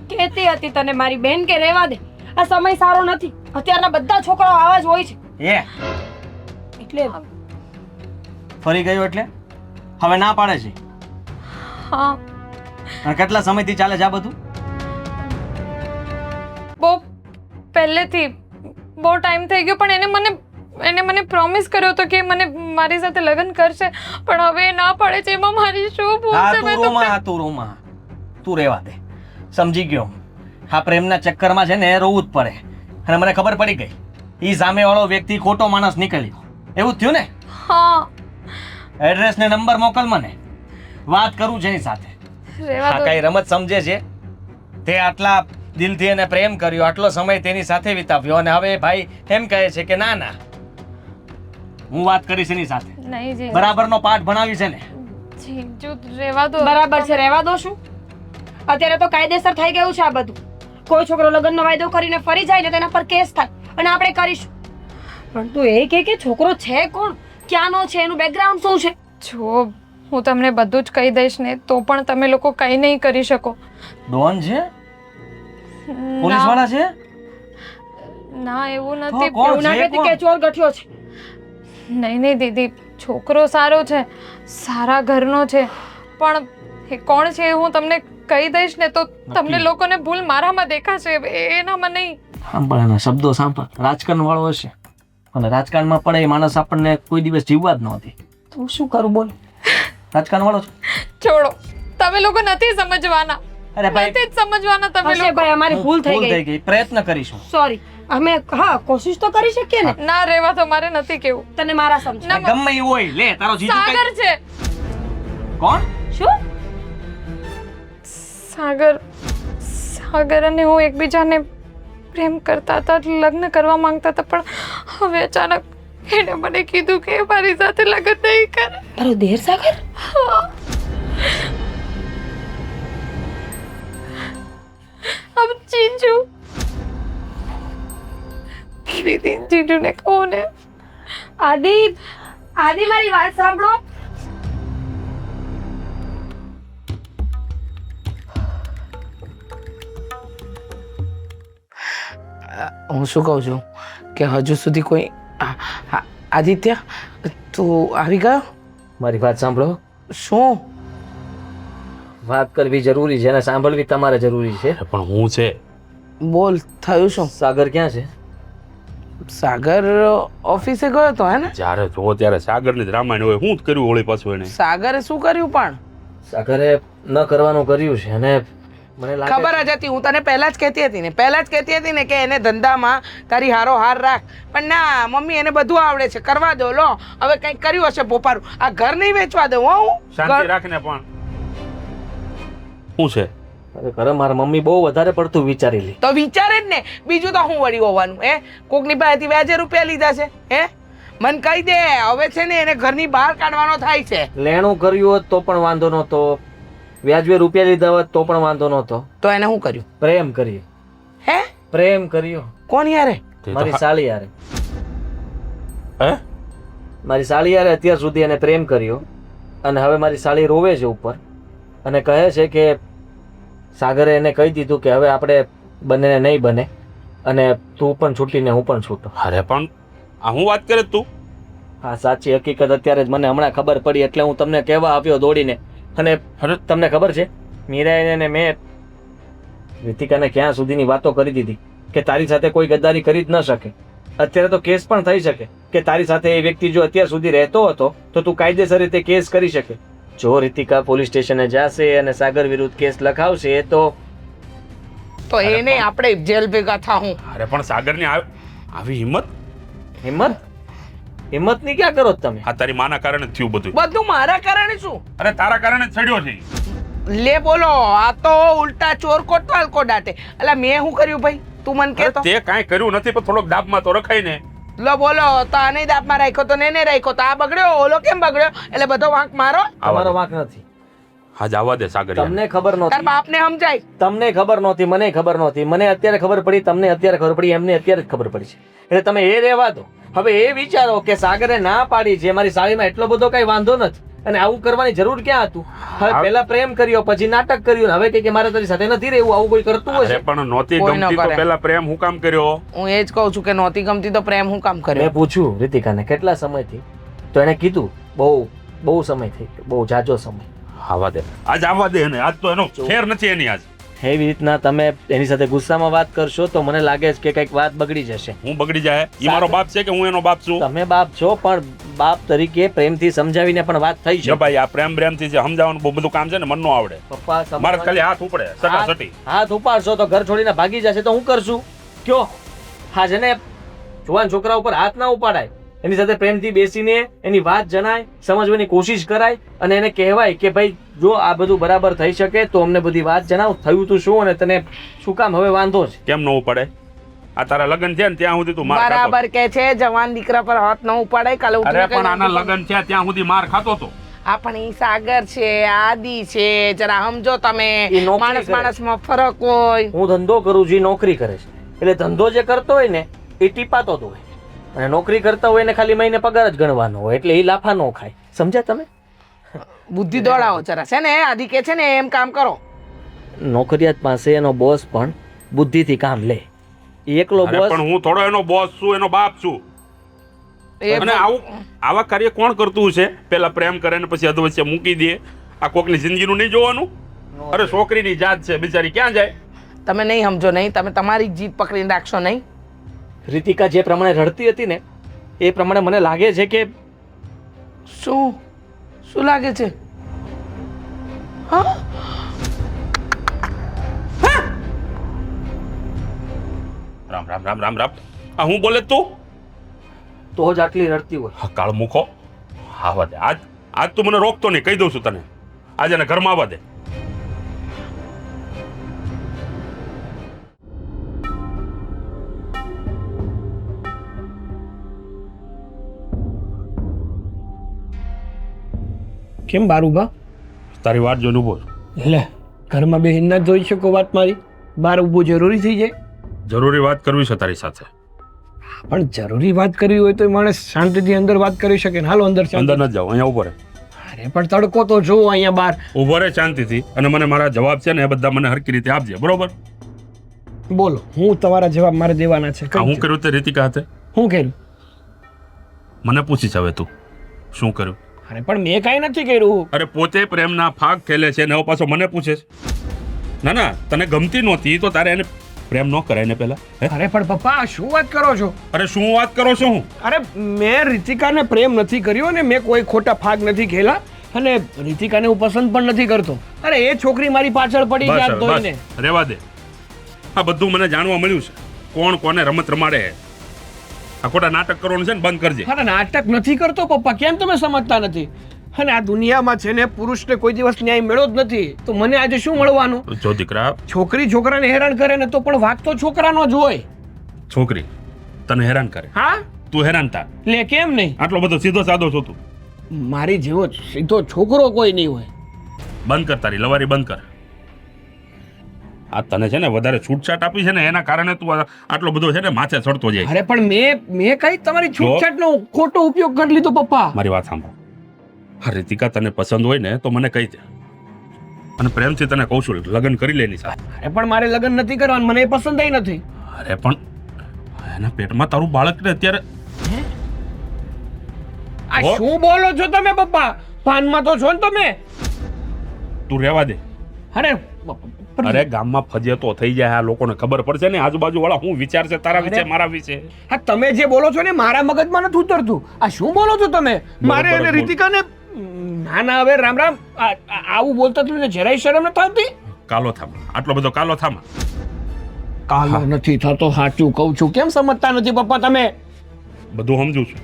કહેતી હતી તને મારી બેન કે રહેવા દે, આ સમય સારો નથી, અત્યારના બધા છોકરાઓ આવા જ હોય છે. એટલે ફરી ગયો એટલે હવે ના પાડે છે? હા. અને કેટલા સમયથી ચાલે છે આ બધું? બહુ પહેલેથી, બહુ ટાઈમ થઈ ગયો, પણ એને મને પ્રોમિસ કર્યો હતો કે મને મારી સાથે લગ્ન કરશે, પણ હવે એ ના પાડે છે. એમાં મારી શું ભૂલ છે? તું રોમાં તું રહેવા દે, સમજી ગયો. આ પ્રેમના ચક્કરમાં છે ને રોવું જ પડે. અને મને ખબર પડી ગઈ, ઈ સામેવાળો વ્યક્તિ ખોટો માણસ નીકળ્યો. એવું થયું ને? હા. એડ્રેસ ને નંબર મોકલ મને, વાત કરું છે એની સાથે. રહેવા આ દો. કઈ રમત સમજે છે તે? આટલા દિલથી એને પ્રેમ કર્યો, આટલો સમય તેની સાથે વિતાવ્યો અને હવે એ ભાઈ એમ કહે છે કે ના ના હું વાત કરીશ એની સાથે. નહીં જીજુ. બરાબરનો પાઠ ભણાવી છે ને. જીજુ રહેવા દો. બરાબર છે, રહેવા દો શું? અત્યારે તો કાયદેસર થઈ ગયું છે આ બધું. કોઈ છોકરો લગ્નનો વાયદો કરીને ફરી જાય ને તેના પર કેસ થાય અને આપણે કરીશું. પણ તું એ કે છોકરો છે કોણ, ક્યાંનો છે, એનું બેકગ્રાઉન્ડ શું છે? જો હું તમને બધું જ કહી દઈશ ને તો પણ તમે લોકો કંઈ નહીં કરી શકો. ડોન છે? પોલીસ વાળા છે? ના એવું નથી. કોણ એવું ના છે? કહેતી કે ચોર ગઠિયો છે. નહીં નહીં દીદી, છોકરો સારો છે, સારા ઘરનો છે, પણ એ કોણ છે એ હું તમને કહી દઈશ ને તો તમને લોકોને ભૂલ મારામાં દેખાશે, એનામાં નહીં. સાંભળ એના શબ્દો સાંભળ. રાજકારણ વાળો હશે અને રાજકારણમાં પડે એ માણસ આપણને કોઈ દિવસ જીવવા જ નહોતી. તું શું કરું બોલ? રાજકારણ વાળો છે? છોડો, તમે લોકો નથી સમજવાના. અરે ભાઈ, નથી જ સમજવાના તમે હશે લોકો. ભાઈ, અમારી ભૂલ થઈ ગઈ. પ્રયત્ન કરીશું. સોરી. અમે હા કોશિશ તો કરી શકીએ ને. ના રહેવા તો મારે નથી કેવું. તને મારા સમજ. ના, ગમે એવું હોય લે તારો જીજુ સાગર કઈ- છે. કોણ? શું? સાગર અને હું એકબીજાને પ્રેમ કરતા હતા, લગ્ન કરવા માંગતા હતા, પણ હવે અચાનક એને મને કીધું કે મારી સાથે લગ્ન નહીં કરે. તારો દેર સાગર? अब जीजू दीदी जीजू ने કહો ને. આદિ મારી વાત સાંભળો. હું શું કહું છું કે હજુ સુધી કોઈ આદિત્ય તું આવી ગયો? મારી વાત સાંભળો. શું વાત કરવી જરૂરી છે અને સાંભળવી તમારે જરૂરી છે. પણ હું છે બોલ, થયું શું? સાગર ક્યાં છે? સાગર ઓફિસે ગયો તો હે ને? જ્યારે જો ત્યારે સાગરની જ રામાયણ હોય. હું જ કર્યું હોળી પાછું એને. સાગરે શું કર્યું? પણ સાગરે ન કરવાનું કર્યું છે અને મને લાગે ખબર જ હતી, હું તને પહેલા જ કહેતી હતી ને કે એને ધંધામાં તારી હારો હાર રાખ. પણ ના મમ્મી, એને બધું આવડે છે, કરવા દો. લો હવે કંઈક કર્યું હશે પોપારું. આ ઘર નહીં વેચવા દઉં હો હું. શાંતિ રાખને. પણ શું છે? ખરે મારા મમ્મી બહુ વધારે પડતું વિચારી લે. તો વિચારે જ ને, બીજું તો હું વળી હોવાનું? કોકની પાસેથી વ્યાજે રૂપિયા લીધા છે? મને કહી દે, હવે છે ને એને ઘરની બહાર કાઢવાનો થાય છે. લેણું કર્યું હોત તો પણ વાંધો નહોતો, વ્યાજબી રૂપિયા લીધા હોત તો પણ વાંધો નહોતો. તો એને શું કર્યું? પ્રેમ કર્યો. હે? પ્રેમ કર્યો. કોણ યારે? તે તો મારી સાળી યારે. હે? મારી સાળી યારે અત્યાર સુધી એને પ્રેમ કર્યો અને હવે મારી સાળી રોવે છે ઉપર અને કહે છે કે સાગરે એને કહી દીધું કે હવે આપણે બંનેને નહીં બને અને તું પણ છૂટીને હું પણ છૂટો. અરે પણ આ હું વાત કરે તું? હા, સાચી હકીકત અત્યારે જ મને હમણાં ખબર પડી એટલે હું તમને કહેવા આવ્યો દોડીને. અને તમને ખબર છે મીરાએ ને મેં રીતિકાને ક્યાં સુધીની વાતો કરી દીધી કે તારી સાથે કોઈ ગદ્દારી કરી જ ન શકે. અત્યારે તો કેસ પણ થઈ શકે કે તારી સાથે એ વ્યક્તિ જો અત્યાર સુધી રહેતો હતો તો તું કાયદેસર રીતે કેસ કરી શકે. જો રીતિકા પોલીસ સ્ટેશને જશે અને સાગર વિરુદ્ધ કેસ લખાવશે તો એને આપણે જેલ ભેગા થાઉં. અરે પણ સાગરની આવી હિંમત? હિંમતની ક્યાં કરો છો તમે? આ તારી માના કારણે જ થયું બધું. બધું મારા કારણે શું? અરે તારા કારણે જ ચડ્યો છે. લે બોલો, આ તો ઉલટા ચોર કોટો હલકો દાટે. એટલે મેં શું કર્યું ભાઈ? તું મને અરે કહેતો. તે કાંઈ કર્યું નથી પણ થોડોક દાબમાં તો રખાય ને. લો બોલો, તો આને દાપમાં રાખ્યો તો ને રાખ્યો તો આ બગડ્યો, ઓલો કેમ બગડ્યો? એટલે બધો વાંક મારો. તમારો વાંક નથી. હા, આવવા દે સાગર. તમને ખબર તાર નહોતી, બાપને સમજાય. તમને ખબર નહોતી, મને ખબર નહોતી. મને અત્યારે ખબર પડી, તમને અત્યારે ખબર પડી, એમને અત્યારે જ ખબર પડી છે. એટલે તમે એ રહેવા દો. હવે એ વિચારો કે સાગરે ના પાડી છે, મારી સાળીમાં એટલો બધો કઈ વાંધો નથી અને આવું કરવાની જરૂર ક્યાં હતું? હવે પહેલા પ્રેમ કર્યો, પછી નાટક કર્યું ને હવે કે મારે તારી સાથે નથી રહેવું. આવું કોઈ કરતું અરે હશે? પણ નહોતી કોઈ ન ગમતી તો કરે. પહેલા પ્રેમ હું કામ કર્યો? હું એ જ કહું છું કે નહોતી ગમતી તો પ્રેમ હું કામ મેં કર્યો? પૂછ્યું રીતિકાને કેટલા સમયથી, તો એને કીધું બહુ સમય થઈ ગયો, બહુ જાજો સમય. આવવા દે, આજ આવવા દે ને. આજ તો એનો ફેર નથી એની. આજ એવી રીતના તમે એની સાથે ગુસ્સામાં વાત કરશો તો મને લાગે છે કે કંઈક વાત બગડી જશે. હું બગડી જાય? ઈ મારો બાપ છે કે હું એનો બાપ છું? તમે બાપ છો પણ બાપ તરીકે પ્રેમથી સમજાવીને પણ વાત થઈ જો છે. ભાઈ, આ પ્રેમથી જે સમજાવવાનું બહુ બધું કામ છે ને, મન નો આવડે. પપ્પા મારે સમજાવવા- ખાલી હાથ ઉપડે સટાસટી. હાથ ઉપાડશો તો ઘર છોડીને ભાગી જશે તો હું કરશું કયો? હા છે ને, જુવાન છોકરા ઉપર હાથ ના ઉપાડાય. એની સાથે પ્રેમથી બેસીને એની વાત જણાય, સમજવાની કોશિશ કરાય અને એને કહેવાય કે ભાઈ જો આ બધું બરાબર થઈ શકે તો અમને બધી વાત જણાવ, થયું તું શું અને તને શું કામ હવે વાંધો છે? કેમ ન પડે? આ તારા લગ્ન છે ને ત્યાં સુધી તું માર ખાતો. બરાબર કે છે જવાન દીકરા પર હાથ ન ઉપાડાય. કાલે અરે ઉઠીને પણ આના કઈ લગ્ન છે ત્યાં સુધી માર ખાતો તો. આપણી સાગર છે, આદિ છે, જરા સમજો તમે. ઈ નોકરી માણસ કરે. માણસમાં ફરક હોય. હું ધંધો કરું છું, ઈ નોકરી કરે છે. એટલે ધંધો જે કરતો હોય ને એ ટીપાતો તો હોય, અને નોકરી કરતા હોય ને ખાલી મહિને પગાર જ ગણવાનો હોય, એટલે એ લાફા ન ખાય. સમજ્યા તમે? બુદ્ધિ દોડાવો જરા છે ને. આદિ કે છે ને એમ કામ કરો. નોકરિયાત પાસે એનો બોસ પણ બુદ્ધિથી કામ લે. ઈ એકલો અરે બોસ પણ હું થોડો એનો બોસ છું, એનો બાપ છું. એ અને આવા કાર્ય કોણ કરતું છે? પેલા પ્રેમ કરે ને પછી અધવચ્ચે મૂકી દે. આ કોકની જિંદગીનું નહીં જોવાનું? અરે છોકરીની જાત છે, બિચારી ક્યાં જાય? તમે નહીં સમજો નહીં. તમે તમારી જીભ પકડીને રાખશો નહીં. રીતિકા જે પ્રમાણે રડતી હતી ને એ પ્રમાણે મને લાગે છે કે શું શું લાગે છે? હા રામ રામ રામ રામ રામ. આ હું બોલે તું? તો જ આટલી રડતી હોય. હા, કાળ મૂકો. આવા દે. આજ તું મને રોકતો નહીં, કહી દઉં છું તને. આજે એને ઘરમાં આવવા દે. કેમ બારુભા? તારી વાત જોઈને ઉભો છું. એટલે ઘરમાં બેહીને ના જોઈ શકો વાત મારી? બહાર ઊભું જરૂરી થઈ જાય? જરૂરી વાત કરવી છે તારી સાથે. પણ જરૂરી વાત કરવી હોય તો માણસ શાંતિથી અંદર વાત કરી શકે ને. હાલો અંદર અંદર ન જાઓ, અહીંયા ઉભો રહે. અરે પણ તડકો તો જો અહીંયા બહાર. ઉભો રહે શાંતિથી, અને મને મારા જવાબ છે ને એ બધા મને હરકી રીતે આપજે, બરોબર? બોલો, હું તમારા જવાબ મારે દેવાના છે. આ હું કર્યું તે રીતિકા હાથે? હું કર્યું? મને પૂછીશ હવે તું શું કર્યું? અરે પણ મેં કાંઈ નથી કર્યું. અરે પોતે પ્રેમના ફાગ ખેલે છે ને હવે પાછો મને પૂછે છે? ના ના, તને ગમતી નહોતી તો તારે એને પ્રેમ ન કરાય ને પેલા? અરે પણ પપ્પા શું વાત કરો છો? અરે શું વાત કરો છો? હું અરે મેં રીતિકાને પ્રેમ નથી કર્યો અને મેં કોઈ ખોટા ફાગ નથી ખેલા, અને રીતિકાને હું પસંદ પણ નથી કરતો. અરે એ છોકરી મારી પાછળ પડી બસ ગયા હવે, ધોઈને. બસ રેવા દે. આ બધું મને જાણવા મળ્યું છે, કોણ કોને રમત રમાડે. આ ખોટા નાટક કરવાનું છે ને બંધ કરજે. અરે નાટક નથી કરતો પપ્પા, કેમ તમે સમજતા નથી? અને આ દુનિયામાં છે ને પુરુષને કોઈ દિવસ ન્યાય મળ્યો જ નથી, તો મને આજે શું મળવાનું? જો દીકરા, છોકરી છોકરાને હેરાન કરે ને તો પણ વાંક તો છોકરાનો જ હોય. છોકરી તને હેરાન કરે, હા તું હેરાન થા. લે કેમ નહીં? આટલો બધો સીધો સાદો છો તું? મારી જેવો સીધો છોકરો કોઈ નહીં હોય. બંધ કર, તારી લવારી બંધ કર. આ તને છે ને વધારે છૂટછાટ આપી છે ને એના કારણે તું આટલો બધો છે ને માથે ચડતો જાય. અરે પણ મેં કઈ તમારી છૂટછાટનો ખોટો ઉપયોગ કરી લીધો પપ્પા. મારી વાત સાંભળ. હા, રીતિકા તને પસંદ હોય ને તો મને કહી દે, અને પ્રેમથી તને કહું છું લગ્ન કરી લે એની સાથે. અરે પણ મારે લગ્ન નથી કરવાનું, મને એ પસંદ નથી. અરે પણ એના પેટમાં તારું બાળક ને અત્યારે. આ શું બોલો છો તમે પપ્પા? પાનમાં તો છો ને તમે? તું રહેવા દે. અરે અરે ગામમાં ફજેતો થઈ જાય, આ લોકોને ખબર પડશે ને આજુબાજુ વાળા શું વિચાર છે તારા વિશે, મારા વિશે. હા, તમે જે બોલો છો ને મારા મગજમાં નથી ઉતરતું. આ શું બોલો છો તમે? મારે બરોબર, અને રીતિકાને ના ના હવે રામ રામ. આવું બોલતા તમને જરાય શરમ નથી આવતી? કાલો થામ, આટલો બધો કાલો થામ. કાલો નથી થતો, સાચું કહું છું. કેમ સમજતા નથી પપ્પા તમે? બધું સમજુ છું.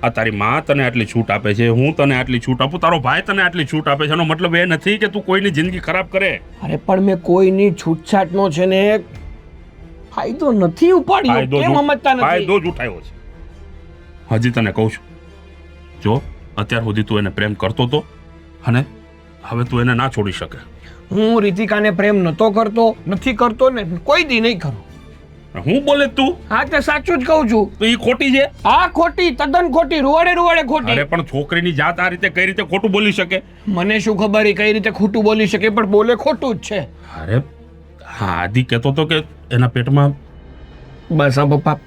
આ તારી માં તને આટલી છૂટ આપે છે, હું તને આટલી છૂટ આપું, તારો ભાઈ તને આટલી છૂટ આપે છે, એનો મતલબ એ નથી કે તું કોઈની જિંદગી ખરાબ કરે. અરે પણ મેં કોઈની છૂટછાટનો છે ને ફાયદો નથી ઉપાડ્યો. કેમ સમજતા નથી? ફાયદો જ ઉઠાવ્યો છે. હજી તને કહું છું, જો અત્યાર સુધી તું એને પ્રેમ કરતો હતો અને હવે તું એને ના છોડી શકે. હું રીતિકાને પ્રેમ નતો કરતો, નથી કરતો ને કોઈ દી નહીં કરું. હું બોલે તું? હા, તે સાચું જ કહું છું. તો એ ખોટી છે? હા ખોટી, તદ્દન ખોટી, રૂવાડે ખોટી. અરે પણ છોકરીની જાત આ રીતે કઈ રીતે ખોટું બોલી શકે? મને શું ખબર એ કઈ રીતે ખોટું બોલી શકે, પણ બોલે ખોટું જ છે. અરે હા, આદિ કહેતો હતો કે એના પેટમાં. બસ હા પપ્પા,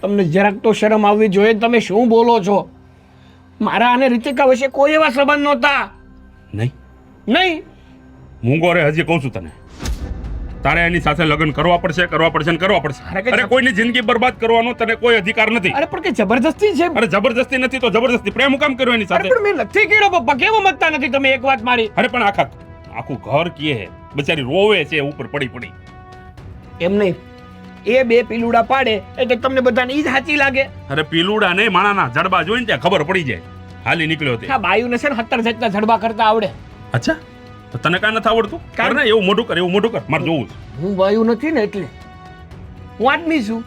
તમને જરાક તો શરમ આવવી જોઈએ. તમે શું બોલો છો? મારા અને રીતિકા વચ્ચે કોઈ એવા સંબંધ નહોતા. નહીં નહીં. મૂંગો રે, હજી કહું છું તને, તારે એની સાથે લગ્ન કરવા પડશે ને કરવા પડશે. અરે કોઈની જિંદગી બરબાદ કરવાનો તને કોઈ અધિકાર નથી. અરે પણ કે જબરદસ્તી છે. અરે જબરદસ્તી નથી તો જબરદસ્તી પ્રેમ કામ કર્યો એની સાથે? પણ મેં નથી કર્યો પપ્પા, કેમ સમજતા નથી તમે એક વાત મારી? અરે પણ આખું ઘર કીએ બિચારી રોવે છે ઉપર પડી. એમ નહીં, એ બે પીલુડા પાડે એટલે તમને બધાને ઈ જ સાચી લાગે. અરે પીલુડા નહીં, માણાના જડબા જોઈને ત્યાં ખબર પડી જાય. હાલી નીકળ્યો તે આ બાયુને છે ને 70 જાતના જડબા કરતા આવડે. અચ્છા તો તને કાંઈ નથી આવડતું કર ને એવું મોઢું કર મારે જોવું છે. હું બાયુ નથી ને એટલે હું આદમી છું.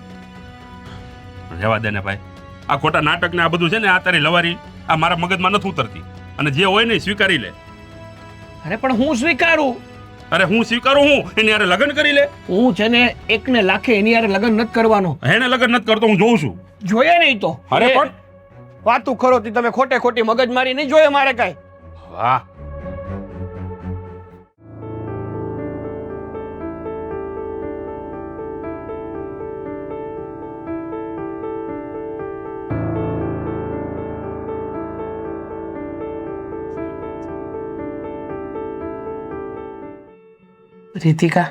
રહેવા દે ને ભાઈ આ ખોટા નાટક ને આ બધું છે ને આ તારી લવારી આ મારા મગજમાં નથી ઉતરતી અને જે હોય ને એ સ્વીકારી લે. અરે પણ હું સ્વીકારું. અરે હું સ્વીકારું હું એની હારે લગ્ન કરી લે. હું છે ને એકને લાખે એની હારે લગ્ન નથી કરવાનો. એને લગ્ન નથી કરતો હું જોઉં છું. જોઈએ નહીં તો અરે પણ વાતું ખરો તી તમે ખોટે ખોટી મગજ મારી નહીં જોઈએ મારે કાંઈ. વાહ રીતિકા,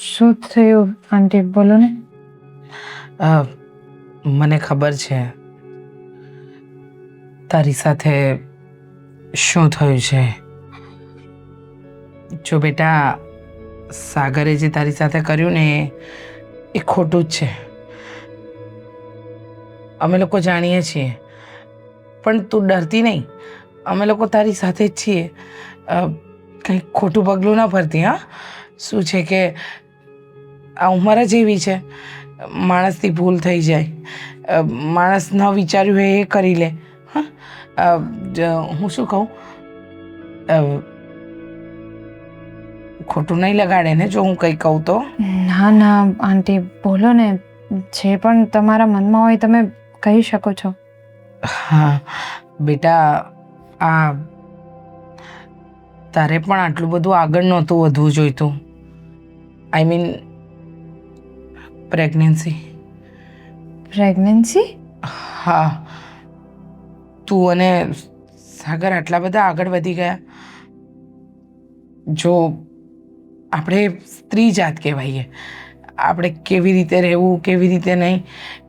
શું થયું આંટી? બોલો ને. મને ખબર છે તારી સાથે શું થયું છે. જો બેટા, સાગરે જે તારી સાથે કર્યું ને એ ખોટું જ છે. અમે લોકો જાણીએ છીએ, પણ તું ડરતી નહીં. અમે લોકો તારી સાથે જ છીએ. કંઈ ખોટું પગલું ના ભરતી. હા, શું છે કે આ ઉંમર જ એવી છે, માણસથી ભૂલ થઈ જાય. માણસ ન વિચાર્યું હોય એ કરી લે. હા, હું શું કહું, ખોટું નહીં લગાડે ને જો હું કંઈ કહું તો? ના ના આંટી, બોલો ને. જે પણ તમારા મનમાં હોય તમે કહી શકો છો. હા બેટા, આ તારે પણ આટલું બધું આગળ નહોતું વધવું જોઈતું. I mean pregnancy. પ્રેગ્નન્સી? હા, તું અને સાગર આટલા બધા આગળ વધી ગયા. જો આપણે સ્ત્રી જાત કહેવાઈએ, આપણે કેવી રીતે રહેવું કેવી રીતે નહીં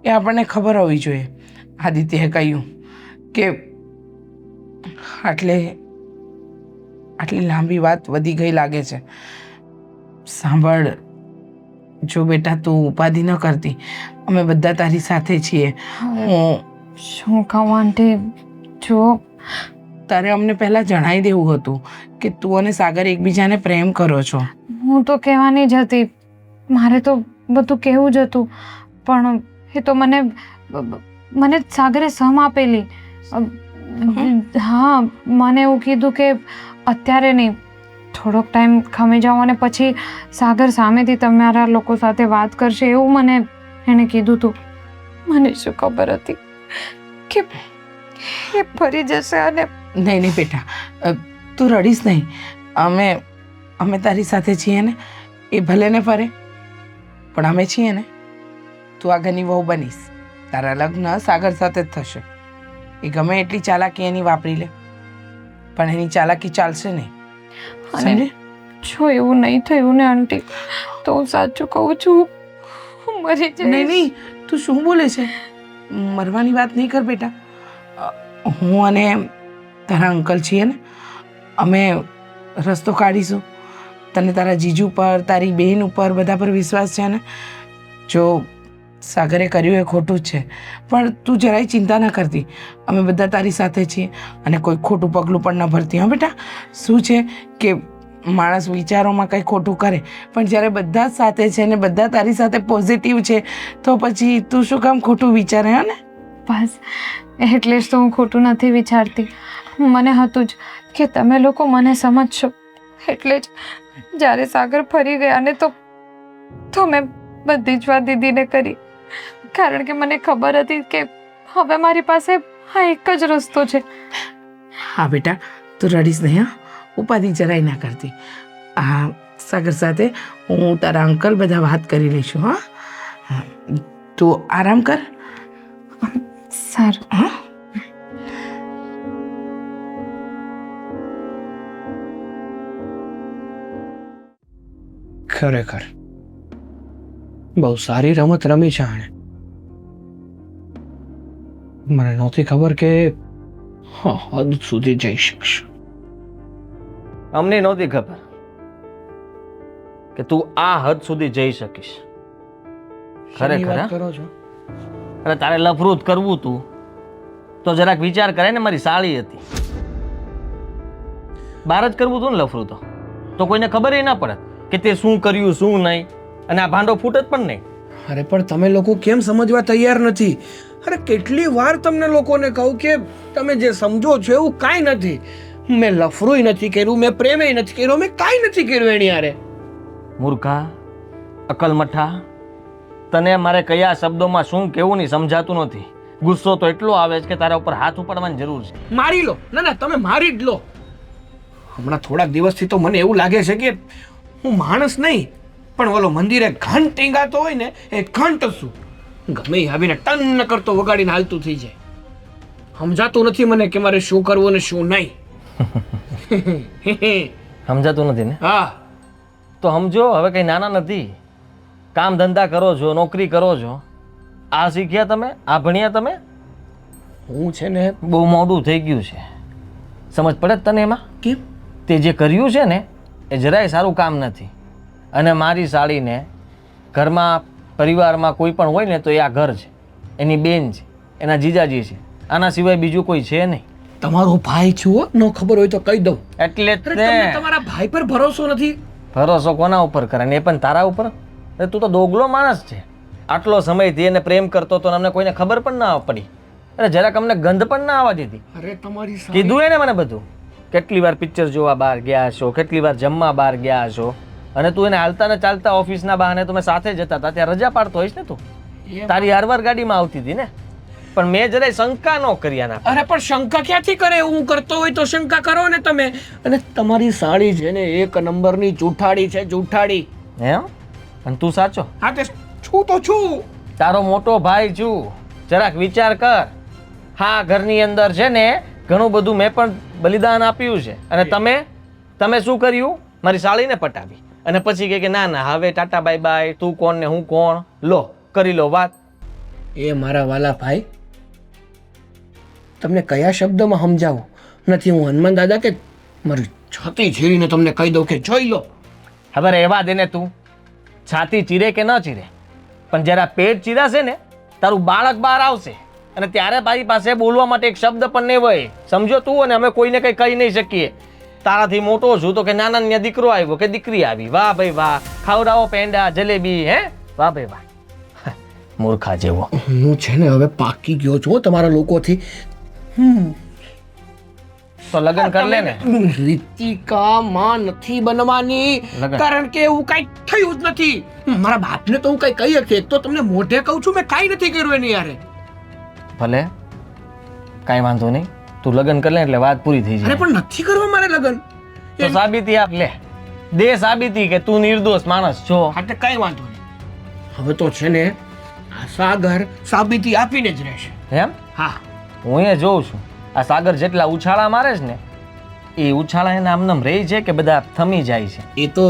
એ આપણને ખબર હોવી જોઈએ. આદિત્યએ કહ્યું કે આટલી લાંબી વાત વધી ગઈ લાગે છે. સાંભળ, જો બેટા તું ઉપાધિ ન કરતી, અમે બધા તારી સાથે છીએ. હું શું કહું આંટી, જો તારે અમને પહેલાં જણાવી દેવું હતું કે તું અને સાગર એકબીજાને પ્રેમ કરો છો. હું તો કહેવાની જ હતી, મારે તો બધું કહેવું જ હતું, પણ એ તો મને સાગરે સમ આપેલી. હા, મને એવું કીધું કે અત્યારે નહીં, થોડોક ટાઈમ ખમી જાઓ અને પછી સાગર સામેથી તમારા લોકો સાથે વાત કરશે, એવું મને એણે કીધું હતું. મને શું ખબર હતી કે એ ફરી જશે. અને નહીં નહીં બેટા, તું રડીશ નહીં. અમે તારી સાથે છીએ ને. એ ભલે ને ફરે, પણ અમે છીએ ને. તું આ ઘરની વહુ બનીશ. તારા લગ્ન સાગર સાથે જ થશે. એ ગમે એટલી ચાલાકી એની વાપરી લે, પણ એની ચાલાકી ચાલશે નહીં. અને જો એવું નહીં થયું ને આંટી, તો હું સાચું કહું છું, હું મરી જઈશ. નહીં નહીં, તું શું બોલે છે? મરવાની વાત નહીં કર બેટા. હું અને તારા અંકલ છીએ ને, અમે રસ્તો કાઢીશું. તને તારા જીજુ પર, તારી બહેન ઉપર, બધા પર વિશ્વાસ છે ને. જો સાગરે કર્યું એ ખોટું જ છે, પણ તું જરાય ચિંતા ન કરતી. અમે બધા તારી સાથે છીએ અને કોઈ ખોટું પગલું પણ ન ભરતી. હા બેટા, શું છે કે માણસ વિચારોમાં કંઈ ખોટું કરે, પણ જ્યારે બધા જ સાથે છે ને બધા તારી સાથે પોઝિટિવ છે, તો પછી તું શું કામ ખોટું વિચારે? હા ને, બસ એટલે જ તો હું ખોટું નથી વિચારતી. મને હતું જ કે તમે લોકો મને સમજશો, એટલે જ જ્યારે સાગર ફરી ગયા ને તો મેં બધી જ વાત દીદીને કરી, કારણ કે મને ખબર હતી કે હવે મારી પાસે આ એક જ રસ્તો છે. હા બેટા, તું રડીશ નહીં. હા, ઉપાધિ જરાય ના કરતી. હા, સાગર સાથે હું તારા અંકલ બધા વાત કરી લઈશું. હા, તું આરામ કર. સારું. હા, ખરેખર બહુ સારી રમત રમી છે આણે. મને નહોતી ખબર કે હદ સુધી જઈ શકશે. અમને નહોતી ખબર કે તું આ હદ સુધી જઈ શકીશ. શેની ખરેખર વાત હા? કરો છો? અને તારે લફરું જ કરવું તું તો જરાક વિચાર કરે ને, મારી સાળી હતી. બહાર જ કરવું હતું ને લફરું તો કોઈને ખબર ના પડે કે તે શું કર્યું શું નહીં, અને આ ભાંડો ફૂટત પણ નહીં. અરે પણ તમે લોકો કેમ સમજવા તૈયાર નથી? અરે કેટલી વાર તમને લોકોને કહું કે તમે જે સમજો છો એવું કાંઈ નથી. મેં લફરોય નથી કર્યું, મેં પ્રેમેય નથી કર્યો, મેં કાંઈ નથી કર્યું એની હારે. મૂર્ખા, અકલમઠા, તને મારે કયા શબ્દોમાં શું કહેવું નહીં સમજાતું નથી. ગુસ્સો તો એટલો આવે છે કે તારા ઉપર હાથ ઉપાડવાની જરૂર છે. મારી લો. ના ના, તમે મારી જ લો. હમણાં થોડાક દિવસથી તો મને એવું લાગે છે કે હું માણસ નહીં પણ ઓલો મંદિરે ઘંટ ટીંગાતો હોય ને એ ઘંટ છું. ગમે એ આવીને ટન કરતો વગાડીને હાલતું થઈ જાય. સમજાતું નથી મને કે મારે શું કરવું ને શું નહીં. સમજાતું નથી ને? હા, તો સમજો, હવે કંઈ નાના નથી. કામ ધંધા કરો છો, નોકરી કરો છો, આ શીખ્યા તમે, આ ભણ્યા તમે. હું છે ને બહુ મોડું થઈ ગયું છે. સમજ પડે જ તને એમાં? કેમ? તે જે કર્યું છે ને એ જરાય સારું કામ નથી. અને મારી સાળીને ઘરમાં પરિવારમાં કોઈ પણ હોય ને તો એ આ ઘર છે, એની બેન છે, એના જીજાજી છે, આના સિવાય બીજું કોઈ છે નહીં. તમારો ભાઈ છું, ન ખબર હોય તો કહી દઉં. એટલે જ અરે ને. તમને તમારા ભાઈ પર ભરોસો નથી? ભરોસો કોના ઉપર કરે ને? એ પણ તારા ઉપર. અરે તું તો દોગલો માણસ છે. આટલો સમયથી એને પ્રેમ કરતો તો અમને કોઈને ખબર પણ ના પડી. અરે જરાક અમને ગંધ પણ ના આવવા દીધી. અરે તમારી કીધું એને મને બધું. કેટલી વાર પિક્ચર જોવા બહાર ગયા છો, કેટલી વાર જમવા બહાર ગયા છો, અને તું એને હાલતા ને ચાલતા ઓફિસના બહાને તમે સાથે જતા હતા, ત્યાં રજા પાડતો હોઈશ ને તું. તારી હારવાર ગાડીમાં આવતી હતી ને, પણ મેં જરાય શંકા ન કરી આના. અરે પણ શંકા ક્યાંથી કરે? હું કરતો હોય તો શંકા કરો ને તમે. અને તમારી સાળી છે ને એક નંબરની જૂઠાડી છે, જૂઠાડી. એમ? અને તું સાચો? હા, તે છું તો છું. તારો મોટો ભાઈ છું, જરાક વિચાર કર. હા, ઘરની અંદર છે ને ઘણું બધું મેં પણ બલિદાન આપ્યું છે, અને તમે શું કર્યું? મારી સાળીને પટાવી અને પછી કહે કે ના ના હવે ટાટા બાય બાય, તું કોણ ને હું કોણ, લો કરી લો વાત. એ મારા વાલા ભાઈ, તમને કયા શબ્દમાં સમજાવું? નથી હું હનુમાન દાદા કે મારી છાતી ચીરીને તમને કહી દઉં કે જોઈ લો. હવે રહેવા દે ને તું. છાતી ચીરે કે ન ચીરે, પણ જરા પેટ ચીરાશે ને તારું બાળક બહાર આવશે, અને ત્યારે મારી પાસે બોલવા માટે એક શબ્દ પણ નહીં હોય. સમજો તું? અને અમે કોઈને કંઈ કહી નહીં શકીએ. તારાથી મોટો છું તો કે નાના ને દીકરો આવ્યો કે દીકરી આવી, વાહ ભાઈ વાહ, ખાવડાવો પેંડા જલેબી, હે વાહ ભાઈ વાહ. મૂર્ખા જેવો. હું છે ને હવે પાકી ગયો છું તમારા લોકોથી. તો લગ્ન કર લે ને. રીતિકા માં નથી બનવાની, લગન. કારણ કે એવું કઈ થયું જ નથી. મારા બાપને તો હું કઈ કહી શકીએ. એક તો તમને મોઢે કહું છું, મેં કઈ નથી કર્યું એની યારે. ભલે કાંઈ વાંધો નહીં, તું લગ્ન કર લે એટલે વાત પૂરી થઈ અરે જાય. પણ નથી કરવા મારે લગ્ન. તો સાબિતી આપ લે, દે સાબિતી કે તું નિર્દોષ માણસ છો. હા, તે કઈ વાંધો નહીં. હવે તો છે ને આ સાગર સાબિતી આપીને જ રહેશે. એમ? હા, હું એ જોઉં છું આ સાગર જેટલા ઉછાળા મારે છે ને એ ઉછાળા એના આમનામ રહી છે કે બધા થમી જાય છે? એ તો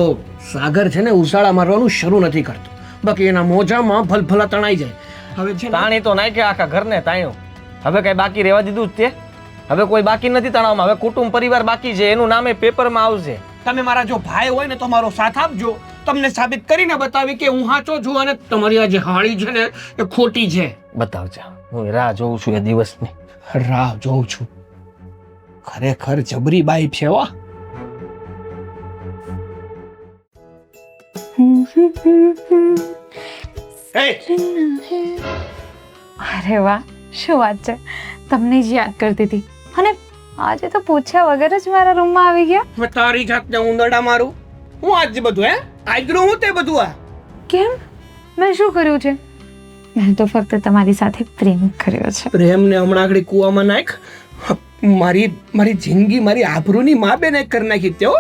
સાગર છે ને ઉસાળા મારવાનું શરૂ નથી કરતો, બાકી એના મોજામાં ફલફલા તણાઈ જાય. હવે છે ને તાણી તો નાખ્યા આખા ઘરને તાણ્યું. હવે કઈ બાકી રહેવા દીધું જ તે? હવે કોઈ બાકી નથી તણાવમાં. હવે કુટુંબ પરિવાર બાકી છે, એનું નામે પેપરમાં આવશે. તમે મારા જો ભાઈ હોય ને તો મારો સાથ આપજો. તમને સાબિત કરીને બતાવી કે હું સાચો છું અને તમારી આ જે હાળી છે ને એ ખોટી છે. બતાવજે, હું રાહ જોઉં છું એ દિવસની. રાહ જોઉં છું. ખરેખર જબરી બાઈ છે હો. અરે વાહ, શું વાત છે! તમને જ યાદ કરતી હતી, અને આજે તો પૂછ્યા વગર જ મારા રૂમમાં આવી ગયા. હવે તારી જાતને ઉંદરડા મારું હું આજ બધું હે આજરો હું તે બધું આ કેમ? મેં શું કર્યું છે? મેં તો ફક્ત તમારી સાથે પ્રેમ કર્યો છે. પ્રેમને હમણાં આગળ કૂવામાં નાખ. મારી જિંદગી મારી આબરૂની માં બેને કરી નાખી તે હો.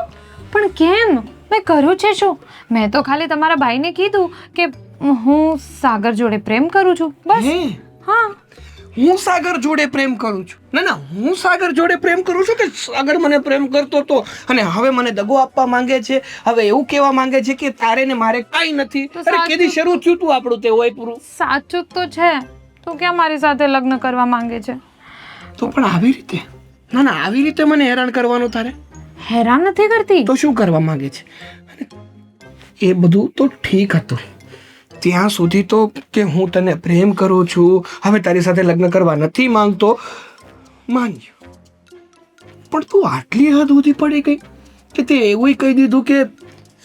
પણ કેમ? મેં કર્યું છે શું? મેં તો ખાલી તમારા ભાઈને કીધું કે હું સાગર જોડે પ્રેમ કરું છું, બસ. હે, હા. હું સાગર જોડે પ્રેમ કરું છું? ના ના, હું સાગર જોડે પ્રેમ કરું છું કે સાગર મને પ્રેમ કરતો તો અને હવે મને દગો આપવા માંગે છે? હવે એવું કહેવા માંગે છે કે તારે ને મારે કાઈ નથી? તો અરે કેદી શરૂ થયું તું આપણું તે હોય પૂરું? સાચું તો છે. તો ક્યાં મારી સાથે લગ્ન કરવા માંગે છે? તો પણ આવી રીતે? ના ના, આવી રીતે મને હેરાન કરવાનું તારે? હેરાન નથી કરતી. તો શું કરવા માંગે છે? એ બધું તો ઠીક હતું, ત્યાં સુધી તો કે હું તને પ્રેમ કરું છું, હવે તારી સાથે લગ્ન કરવા નથી માંગતો, માન્યો. પણ તું આટલી હદ સુધી પડી ગઈ કે તે એવું કહી દીધું કે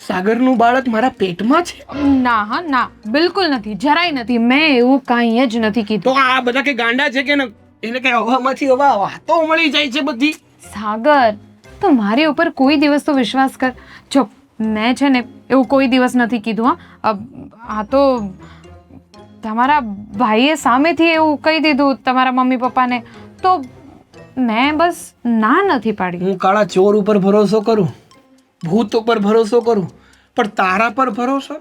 સાગરનું બાળક મારા પેટમાં છે. ના હા ના, બિલકુલ નથી, જરાય નથી. મેં એવું કાંઈ જ નથી કીધું. તો આ બધા કે ગાંડા છે કે ન? એને કઈ હવામાંથી હવા વાતો મળી જાય છે બધી. સાગર, તો મારી ઉપર કોઈ દિવસ તો વિશ્વાસ કર. જો મેં છે ને એવું કોઈ દિવસ નથી કીધું. આ તો તમારા ભાઈએ સામેથી એવું કહી દીધું તમારા મમ્મી પપ્પાને, તો મેં બસ ના નથી પાડી. હું કાળા ચોર ઉપર ભરોસો કરું, ભૂત ઉપર ભરોસો કરું, પણ તારા પર ભરોસો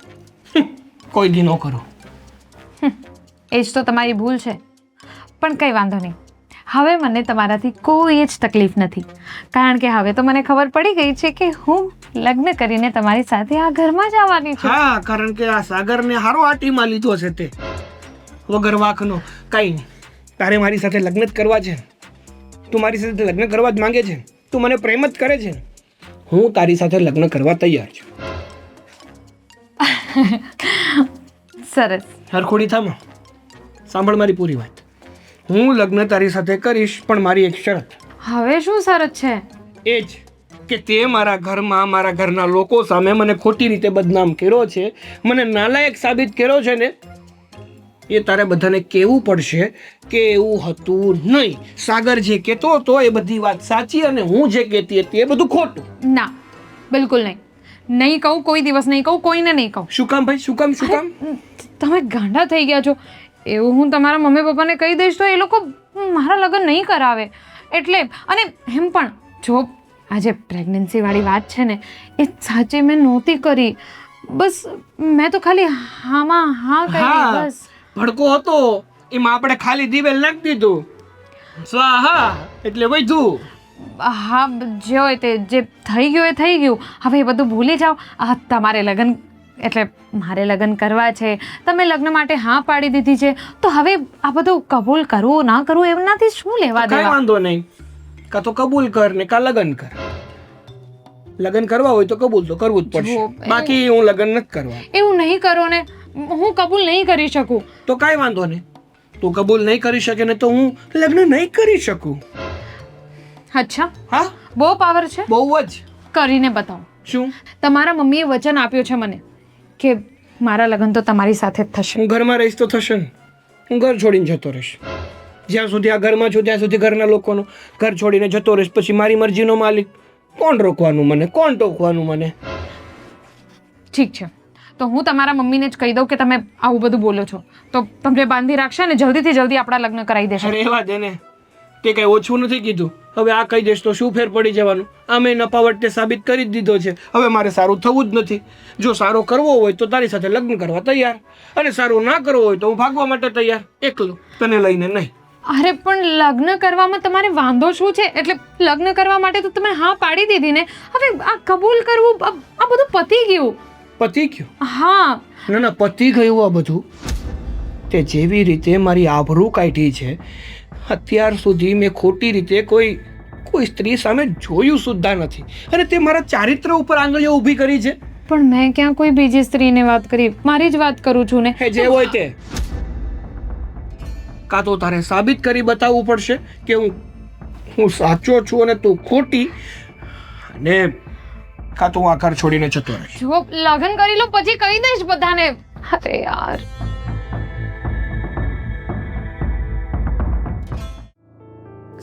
કોઈ દી ન કરું. એ જ તો તમારી ભૂલ છે. પણ કંઈ વાંધો નહીં, હવે મને તમારાથી કોઈ જ તકલીફ નથી, કારણ કે હવે તો મને ખબર પડી ગઈ છે કે હું લગ્ન કરીને તમારી સાથે આ ઘરમાં જ આવવાની છું. હા, કારણ કે આ સાગરને હારો આટીમાં લીધો છે તે વગર વાંકનો. કાંઈ નહીં, તારે મારી સાથે લગ્ન જ કરવા છે. તું મારી સાથે લગ્ન કરવા જ માંગે છે, તું મને પ્રેમ જ કરે છે. હું તારી સાથે લગ્ન કરવા તૈયાર છું. સરસ. હરખોડી થામાં સાંભળ મારી પૂરી વાત. હું લગ્ન તારી સાથે કરીશ, પણ મારી એક શરત. હવે શું શરત છે? એ જ કે તે મારા ઘરમાં મારા ઘરના લોકો સામે મને ખોટી રીતે બદનામ કર્યો છે, મને નાલાયક સાબિત કર્યો છે ને, એ તારે બધાને કહેવું પડશે કે એવું હતું નહીં. સાગર જે કહેતો હતો એ બધી વાત સાચી, અને હું જે કહેતી હતી એ બધું ખોટું. ના, બિલકુલ નહીં. નહીં કહું, કોઈ દિવસ નહીં કહું, કોઈને નહીં કહું. શું કામ ભાઈ, શું કામ, શું કામ? તમે ગાંડા થઈ ગયા છો. એવું હું તમારા મમ્મી પપ્પાને કહી દઈશ તો એ લોકો મારા લગ્ન નહીં કરાવે. એટલે અને એમ પણ જો આજે પ્રેગ્નન્સી વાળી વાત છે ને, એ સાચે મેં નહોતી કરી. બસ મેં તો ખાલી હામાં હા કરી. બસ ભડકો હતો એમાં આપણે ખાલી દિવેલ નાખી દીધું, સ્વાહા એટલે વધ્યું. હા, જે હોય તે, જે થઈ ગયું એ થઈ ગયું. હવે એ બધું ભૂલી જાઓ. આ તમારે લગ્ન એટલે મારે લગ્ન કરવા છે, તમે લગ્ન માટે હા પાડી દીધી છે, તો હવે આ બધું કબૂલ કરવું ના કરવું એમનાથી શું લેવા કઈ દેવા? વાંધો નહીં, કાં તો કબૂલ કર ને કાં લગ્ન કર. લગ્ન કરવા હોય તો કબૂલ તો કરવું જ પડશે, બાકી હું લગ્ન નથી કરવા. એવું નહીં કરો ને, હું કબૂલ નહીં કરી શકું. તો કાંઈ વાંધો નહીં, તું કબૂલ નહીં કરી શકે ને તો હું લગ્ન નહીં કરી શકું. અચ્છા, હા, બહુ પાવર છે. બહુ જ. કરીને બતાવો. શું? તમારા મમ્મીએ વચન આપ્યું છે મને કે મારા લગ્ન તો તમારી સાથે જ થશે. હું ઘરમાં રહીશ તો થશે ને, હું ઘર છોડીને જતો રહીશ. જ્યાં સુધી આ ઘરમાં છું ત્યાં સુધી ઘરના લોકોનો, ઘર છોડીને જતો રહીશ પછી મારી મરજીનો માલિક. કોણ રોકવાનું મને, કોણ ટોકવાનું મને? ઠીક છે, તો હું તમારા મમ્મીને જ કહી દઉં કે તમે આવું બધું બોલો છો, તો તમને બાંધી રાખશે ને જલ્દીથી જલ્દી આપણા લગ્ન કરાવી દેશે. અરે એવા દે ને, તે કઈ ઓછું નથી કીધું. હવે આ કહી દઈશ તો શું ફેર પડી જવાનું? આમે નપાવટે સાબિત કરી જ દીધો છે. હવે મારે સારું થવું જ નથી. જો સારો કરવો હોય તો તારી સાથે લગ્ન કરવા તૈયાર, અને સારું ના કરવો હોય તો હું ભાગવા માટે તૈયાર, એકલો, તને લઈને નહીં. અરે પણ લગ્ન કરવામાં તમારે વાંધો શું છે? એટલે લગ્ન કરવા માટે તો તમે હા પાડી દીધી ને, હવે આ કબૂલ કરવું આ બધું પતી ગયું. પતી ગયું? હા. ના ના, પતી ગયું આ બધું. તે જેવી રીતે મારી આબરૂ કાઢી છે, અત્યાર સુધી મેં ખોટી રીતે કોઈ સ્ત્રી સામે જોયું સુદ્ધા નથી, અને તે મારા ચારિત્ર ઉપર આંગળીઓ ઊભી કરી છે. પણ મેં ક્યાં કોઈ બીજી સ્ત્રીને વાત કરી? મારી જ વાત કરું છું ને. હે, જે હોય તે. કાં તો તારે સાબિત કરી બતાવવું પડશે કે હું સાચો છું અને તું ખોટી, અને કાં તો હું આ ઘર છોડીને જતો રહીશ. જો લગ્ન કરી લો પછી કહી દઈશ બધાને. અરે યાર.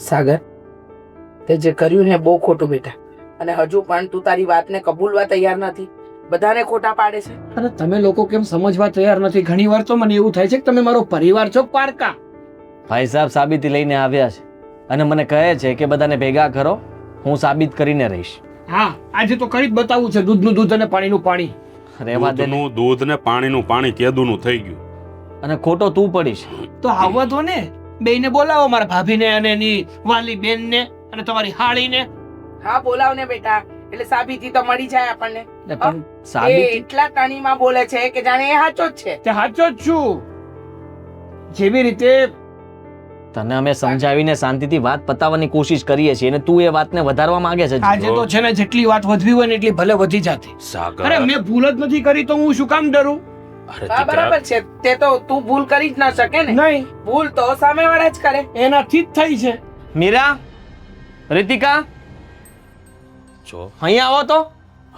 સાગર, તે જે કર્યું ને બહુ ખોટું બેટા, અને હજુ પણ તું તારી વાતને કબૂલવા તૈયાર નથી, બધાને ખોટા પાડે છે. અરે તમે લોકો કેમ સમજવા તૈયાર નથી? ઘણી વાર તો મને એવું થાય છે કે તમે મારો પરિવાર છો પારકા. ભાઈ સાહેબ સાબિતી લઈને આવ્યા છે અને મને કહે છે કે બધાને ભેગા કરો, હું સાબિત કરીને રહીશ. હા, આજે તો કરી જ બતાવવું છે. દૂધનું દૂધ અને પાણીનું પાણી. રહેવા દે ને. દૂધનું દૂધ ને પાણીનું પાણી કેદુનું થઈ ગયું. અને ખોટો તું પડીશ. તો આવવા દો ને, બેયને બોલાવો, મારા ભાભીને અને એની વાલી બેનને અને તમારી હાળીને. હા, બોલાવ ને બેટા, એટલે સાબિતી તો મળી જાય આપણને. એટલે પણ એ સાબિતી એટલા તાણીમાં બોલે છે કે જાણે એ સાચો જ છે. તે સાચો જ છું. જેવી રીતે તને અમે સમજાવીને શાંતિથી વાત પતાવવાની કોશિશ કરીએ છીએ અને તું એ વાતને વધારવા માંગે છે. આજે તો છે ને, જેટલી વાત વધવી હોય ને એટલી ભલે વધી જાતી. સાગર, અરે મેં ભૂલ જ નથી કરી તો હું શું કામ ડરું? અરે હા બરાબર છે, તે તો તું ભૂલ કરી જ ના શકે ને. નહીં, ભૂલ તો સામેવાળા જ કરે. એનાથી જ થઈ છે. મીરા, રીતિકા, જો અહીંયા આવો તો.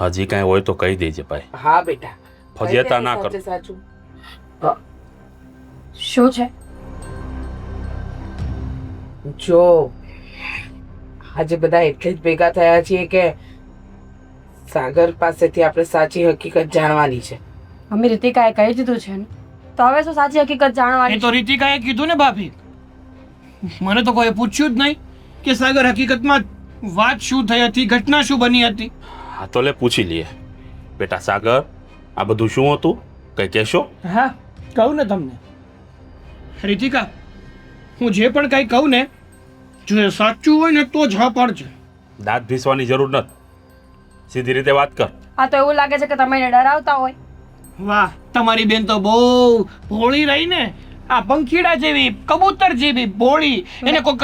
હજી કાંઈ હોય તો કહી દેજે ભાઈ, હા બેટા, ફજેતા ના સાચે કર. સાચું. શું છે? જો આજે બધા એટલે જ ભેગા થયા છીએ કે સાગર પાસેથી આપણે સાચી હકીકત જાણવાની છે. મમ્મી રીતિકાએ કહી દીધું છે ને, તો હવે શું સાચી હકીકત એ જાણવાની? તો રીતિકાએ કીધું ને ભાભી. મને તો કોઈ પૂછ્યું જ નહીં કે સાગર હકીકતમાં વાત શું થઈ હતી, ઘટના શું બની હતી. હા તો લે પૂછી લઈએ. બેટા સાગર, આ બધું શું હતું, કઈ કહેશો? હા, કહું ને તમને. રીતિકા, હું જે પણ કંઈ કહું ને, જો એ સાચું હોય ને તો જ હા પાડજે. દાંત ભીસવાની જરૂર નથી, સીધી રીતે વાત કર. આ તો એવું લાગે છે કે તમે એને ડરાવતા હોય. વાહ, તમારી બેન તો બહુ ભોળી રહી ને. આ પંખીડા જેવી, કબૂતર જેવી ભોળી. એને કોઈક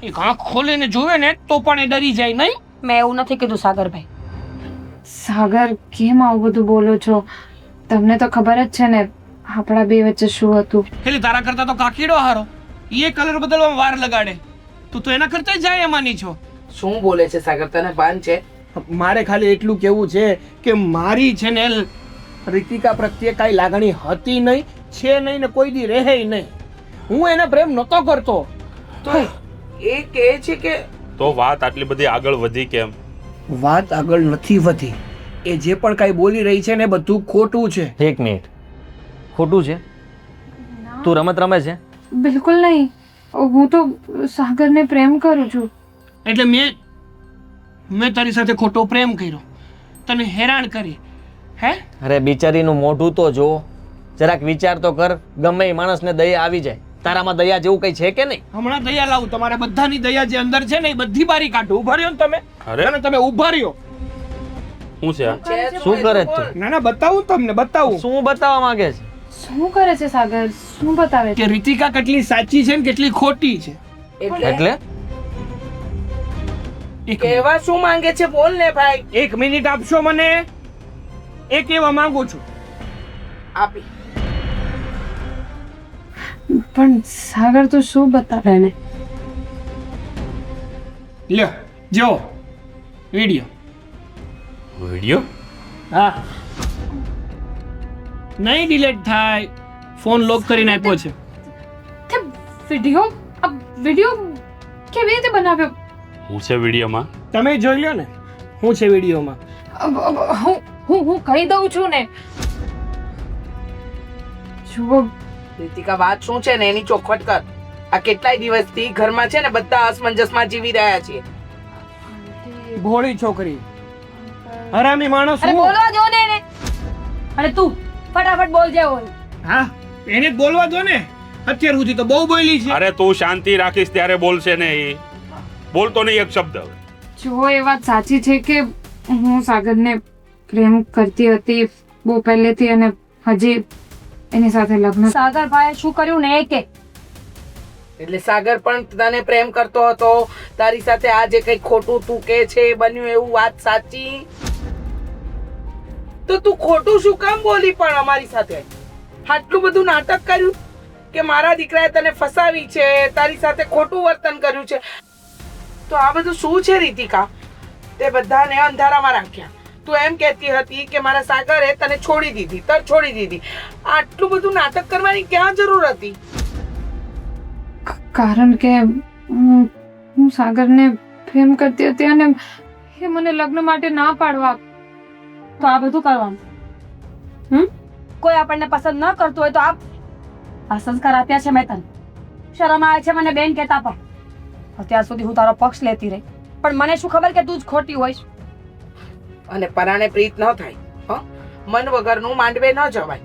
એક આંખ ખોલીને જોવે ને તો પણ એ ડરી જાય નહીં. મેં એવું નથી કીધું સાગરભાઈ. સાગર કેમ આવું બધું બોલો છો? તમને તો ખબર જ છે ને આપણા બે વચ્ચે શું હતું. એટલે તારા કરતા તો કાકીડો હારો. એ કલર બદલવામાં વાર લગાડે. તું તો એના કરતા જાય એમાંની છો. શું બોલે છે સાગર, તને ભાન છે? મારે ખાલી એટલું કેવું છે કે મારી છે ને રીતિકા પ્રત્યે કાંઈ લાગણી હતી નહીં, છે નહીં ને કોઈ દી રહે નહીં. હું એને પ્રેમ નહોતો કરતો. તો એ કહે છે કે તો વાત આટલી બધી આગળ વધી કેમ? વાત આગળ નથી વધી. એ જે પણ કાંઈ બોલી રહી છે ને બધું ખોટું છે. એક મિનિટ, ખોટું છે? તું રમત રમે છે? બિલકુલ નહીં, હું તો સાગરને પ્રેમ કરું છું. એટલે મેં તારી સાથે ખોટો પ્રેમ કર્યો, તને હેરાન કરી. હે? અરે બિચારીનું મોઢું તો જો, જરાક વિચાર તો કર. ગમે એ માણસને દયા આવી જાય, તારામાં દયા જેવું કઈ છે કે નહીં? હમણાં દયા લાવું. તમારે બધાની દયા જે અંદર છે ને એ બધી બારી કાઢું. ઉભા રહ્યો ને તમે. અરે અને તમે ઉભા રહ્યો. શું છે આ? શું કરે છે તું? ના ના, બતાવું તમને, બતાવું શું બતાવવા માંગે છે? શું કરે છે સાગર? શું બતાવે છે? કે રીતિકા કેટલી સાચી છે ને કેટલી ખોટી છે. એટલે કહેવા શું માંગે છે? બોલ ને ભાઈ. એક મિનિટ આપશો મને? એ કહેવા માંગુ છું. આપી. પણ સાગર તો શું બતાવે ને? લ્યો જો વિડિયો. વિડીયો? હા, નહીં ડિલીટ થાય. ફોન લોક કરીને આપ્યો છે. તે વિડિયો કેવી રીતે બનાવ્યો? હું છે વિડીયોમાં? તમે જોઈ લો ને હું છે વિડીયોમાં. હું કહી દઉં છું ને. જુઓ, રીતિકા, વાત શું છે ને એની ચોખવટ કર. આ કેટલાય દિવસથી ઘરમાં છે ને બધા અસમંજસમાં જીવી રહ્યા છીએ. ભોળી છોકરી, હરામી માણસ. અરે હું. બોલવા દો ને એને. અને તું ફટાફટ બોલ જે હોય. હા, એને જ બોલવા દો ને. અત્યાર સુધી તો બહુ બોલી છે. અરે તું શાંતિ રાખીશ ત્યારે બોલશે ને એ. બોલતો નહીં એક શબ્દ. જુઓ, એ વાત સાચી છે કે હું સાગરને પ્રેમ કરતી હતી બહુ પહેલેથી, અને હજી એની સાથે લગ્ન. સાગરભાઈએ શું કર્યું ને એ કે. એટલે સાગર પણ તને પ્રેમ કરતો હતો, તારી સાથે આ જે કઈ ખોટું તું કે છે એ બન્યું એવું વાત સાચી? તો તું ખોટું શું કામ બોલી પણ અમારી સાથે? આટલું બધું નાટક કર્યું કે મારા દીકરાએ તને ફસાવી છે, તારી સાથે ખોટું વર્તન કર્યું છે. તો આ બધું શું છે રીતિકા? તે બધાને અંધારામાં રાખ્યા. તું એમ કહેતી હતી કે મારા સાગરે તને છોડી દીધી, છોડી દીધી. આટલું બધું નાટક કરવાની ક્યાં જરૂર હતી? કારણ કે હું સાગરને પ્રેમ કરતી હતી અને એ મને લગ્ન માટે ના પાડવા. તો આ બધું કરવાનું? કોઈ આપણને પસંદ ન કરતું હોય તો આ સંસ્કાર આપ્યા છે મેં તને. શરમ આવે છે મને બેન કહેતા પણ. અત્યાર સુધી હું તારો પક્ષ લેતી રહી, પણ મને શું ખબર કે તું જ ખોટી હોઈશ. અને પરાણે પ્રીત ન થાય. મન વગરનું માંડવે ન જવાય.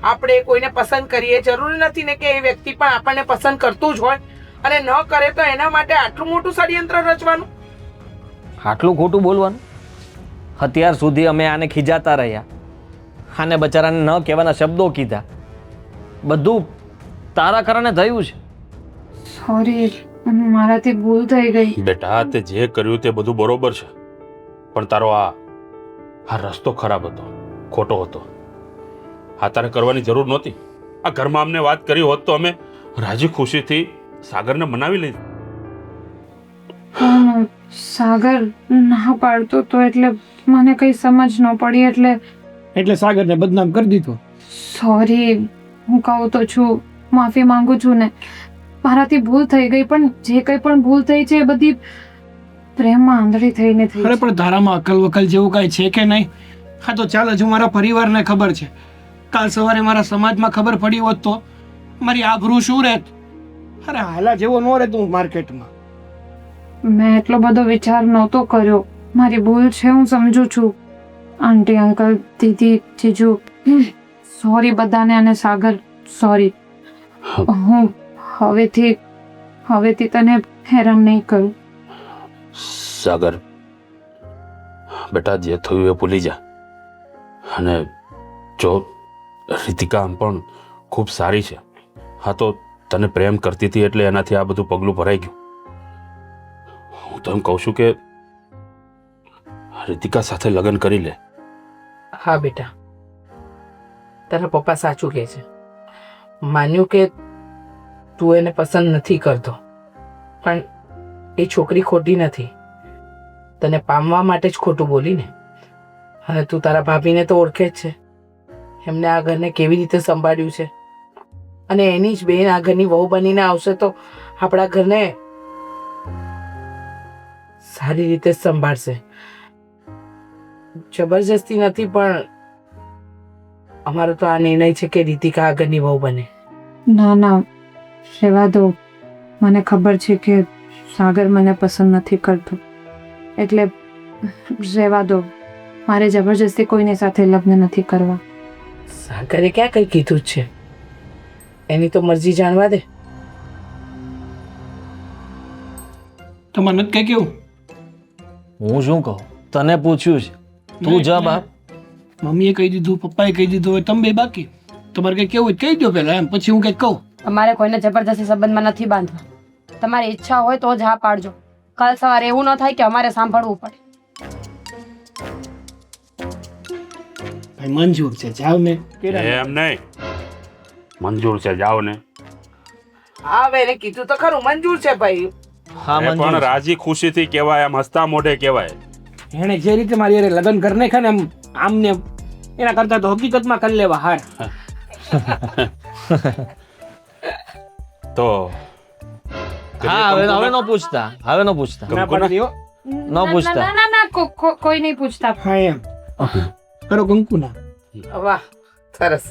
આપણે કોઈને પસંદ કરીએ, જરૂરી નથી ને કે એ વ્યક્તિ પણ આપણને પસંદ કરતું જ હોય, અને ન કરે તો એના માટે આટલું મોટું ષડયંત્ર રચવાનું. આટલું ખોટું બોલવાનું? અત્યાર સુધી અમે આને ખીજાતા રહ્યા, આને બચારાને ન કહેવાના શબ્દો કીધા. બધું તારા કારણે થયું છે. સોરી, મારાથી ભૂલ થઈ ગઈ. બેટા તે જે કર્યું તે બધું બરોબર છે, પણ તારો આ રસ્તો ખરાબ હતો, ખોટો હતો. આ તારે કરવાની જરૂર નહોતી. આ ઘરમાં અમને વાત કરી હોત તો અમે રાજી ખુશીથી સાગરને મનાવી લઈ. પણ સાગર ના પાડતો તો એટલે મને કઈ સમજ ન પડી એટલે સાગરને બદનામ કરી દીધો. સોરી, હું કહું તો છું, માફી માંગુ છું ને. મારાથી ભૂલ થઈ ગઈ, પણ જે કંઈ પણ ભૂલ થઈ છે એ બધી પ્રેમમાં આંધળી થઈને થઈ અરે છે. પણ તારામાં અકલ વકલ જેવું કાંઈ છે કે નહીં? હા તો ચાલ, હજુ મારા પરિવારને ખબર છે. કાલ સવારે મારા સમાજમાં ખબર પડી હોત તો મારી આબરૂ શું રહેત? અરે હાલા જેવો ન રહેત હું માર્કેટમાં. મેં એટલો બધો વિચાર નહોતો કર્યો. મારી ભૂલ છે, હું સમજુ છું. આંટી, અંકલ, દીદી, જીજુ, સોરી બધાને. અને સાગર, સોરી. હું હવેથી તને હેરાન નહીં કરું. સાગર બેટા, જે થયું એ ભૂલી જા. અને જો રીતિકા આમ પણ ખૂબ સારી છે. હા તો તને પ્રેમ કરતી હતી એટલે એનાથી આ બધું પગલું ભરાઈ ગયું. હું તો એમ કહું છું કે રીતિકા સાથે લગ્ન કરી લે. હા બેટા, તારા પપ્પા સાચું કહે છે. માન્યું કે તું એને પસંદ નથી કરતો, પણ એ છોકરી ખોટી નથી. તને પામવા માટે જ ખોટું બોલી ને. અને તું તારા ભાભીને તો ઓળખે જ છે. એમને આ ઘરને કેવી રીતે સંભાળ્યું છે. અને એની જ બેન આ ઘરની વહુ બનીને આવશે તો આપણા ઘરને સારી રીતે જ સંભાળશે. જબરજસ્તી નથી, પણ અમારો તો આ નિર્ણય છે કે રીતિકા આ ઘરની વહુ બને. ના, રહેવા દો. મને ખબર છે કે સાગર મને પસંદ નથી કરતો, એટલે રહેવા દો. મારે જબરજસ્તી કોઈની સાથે લગ્ન નથી કરવા. સાગરે ક્યાં કઈ કીધું જ છે? એની તો મરજી જાણવા દે. તમારે નથી કઈ કેવું? હું શું કહું? તને પૂછ્યું છે, તું જવાબ આપ. મમ્મીએ કહી દીધું, પપ્પાએ કહી દીધું, હવે તમે બે બાકી. તમારે કઈ કેવું હોય કહી દો પહેલા, એમ પછી હું કઈ કહું. અમારે કોઈને જબરદસ્તી સંબંધમાં નથી બાંધવા. તમારી ઈચ્છા હોય તો જ હા પાડજો. કાલ સવારે એવું ન થાય કે અમારે સાંભળવું પડે. ભાઈ મંજૂર છે, જાવ ને. એમ નહીં, મંજૂર છે, જાઓ ને. હા હવે એને કીધું તો ખરું, મંજૂર છે ભાઈ. હા, એ પણ મંજૂર છે. રાજી ખુશીથી કહેવાય, આમ હસતા મોઢે કહેવાય. એને જે રીતે મારી હારે લગ્ન કરી નાખ્યા ને આમને, એના કરતા તો હકીકતમાં કરી લેવા હાર. તો હા, હવે ન પૂછતા, હવે ન પૂછતા, ના પાડી દ્યો. ન પૂછતા. ના, કોઈ નહીં પૂછતા. હા એમ કરો કંકુના. વાહ, સરસ.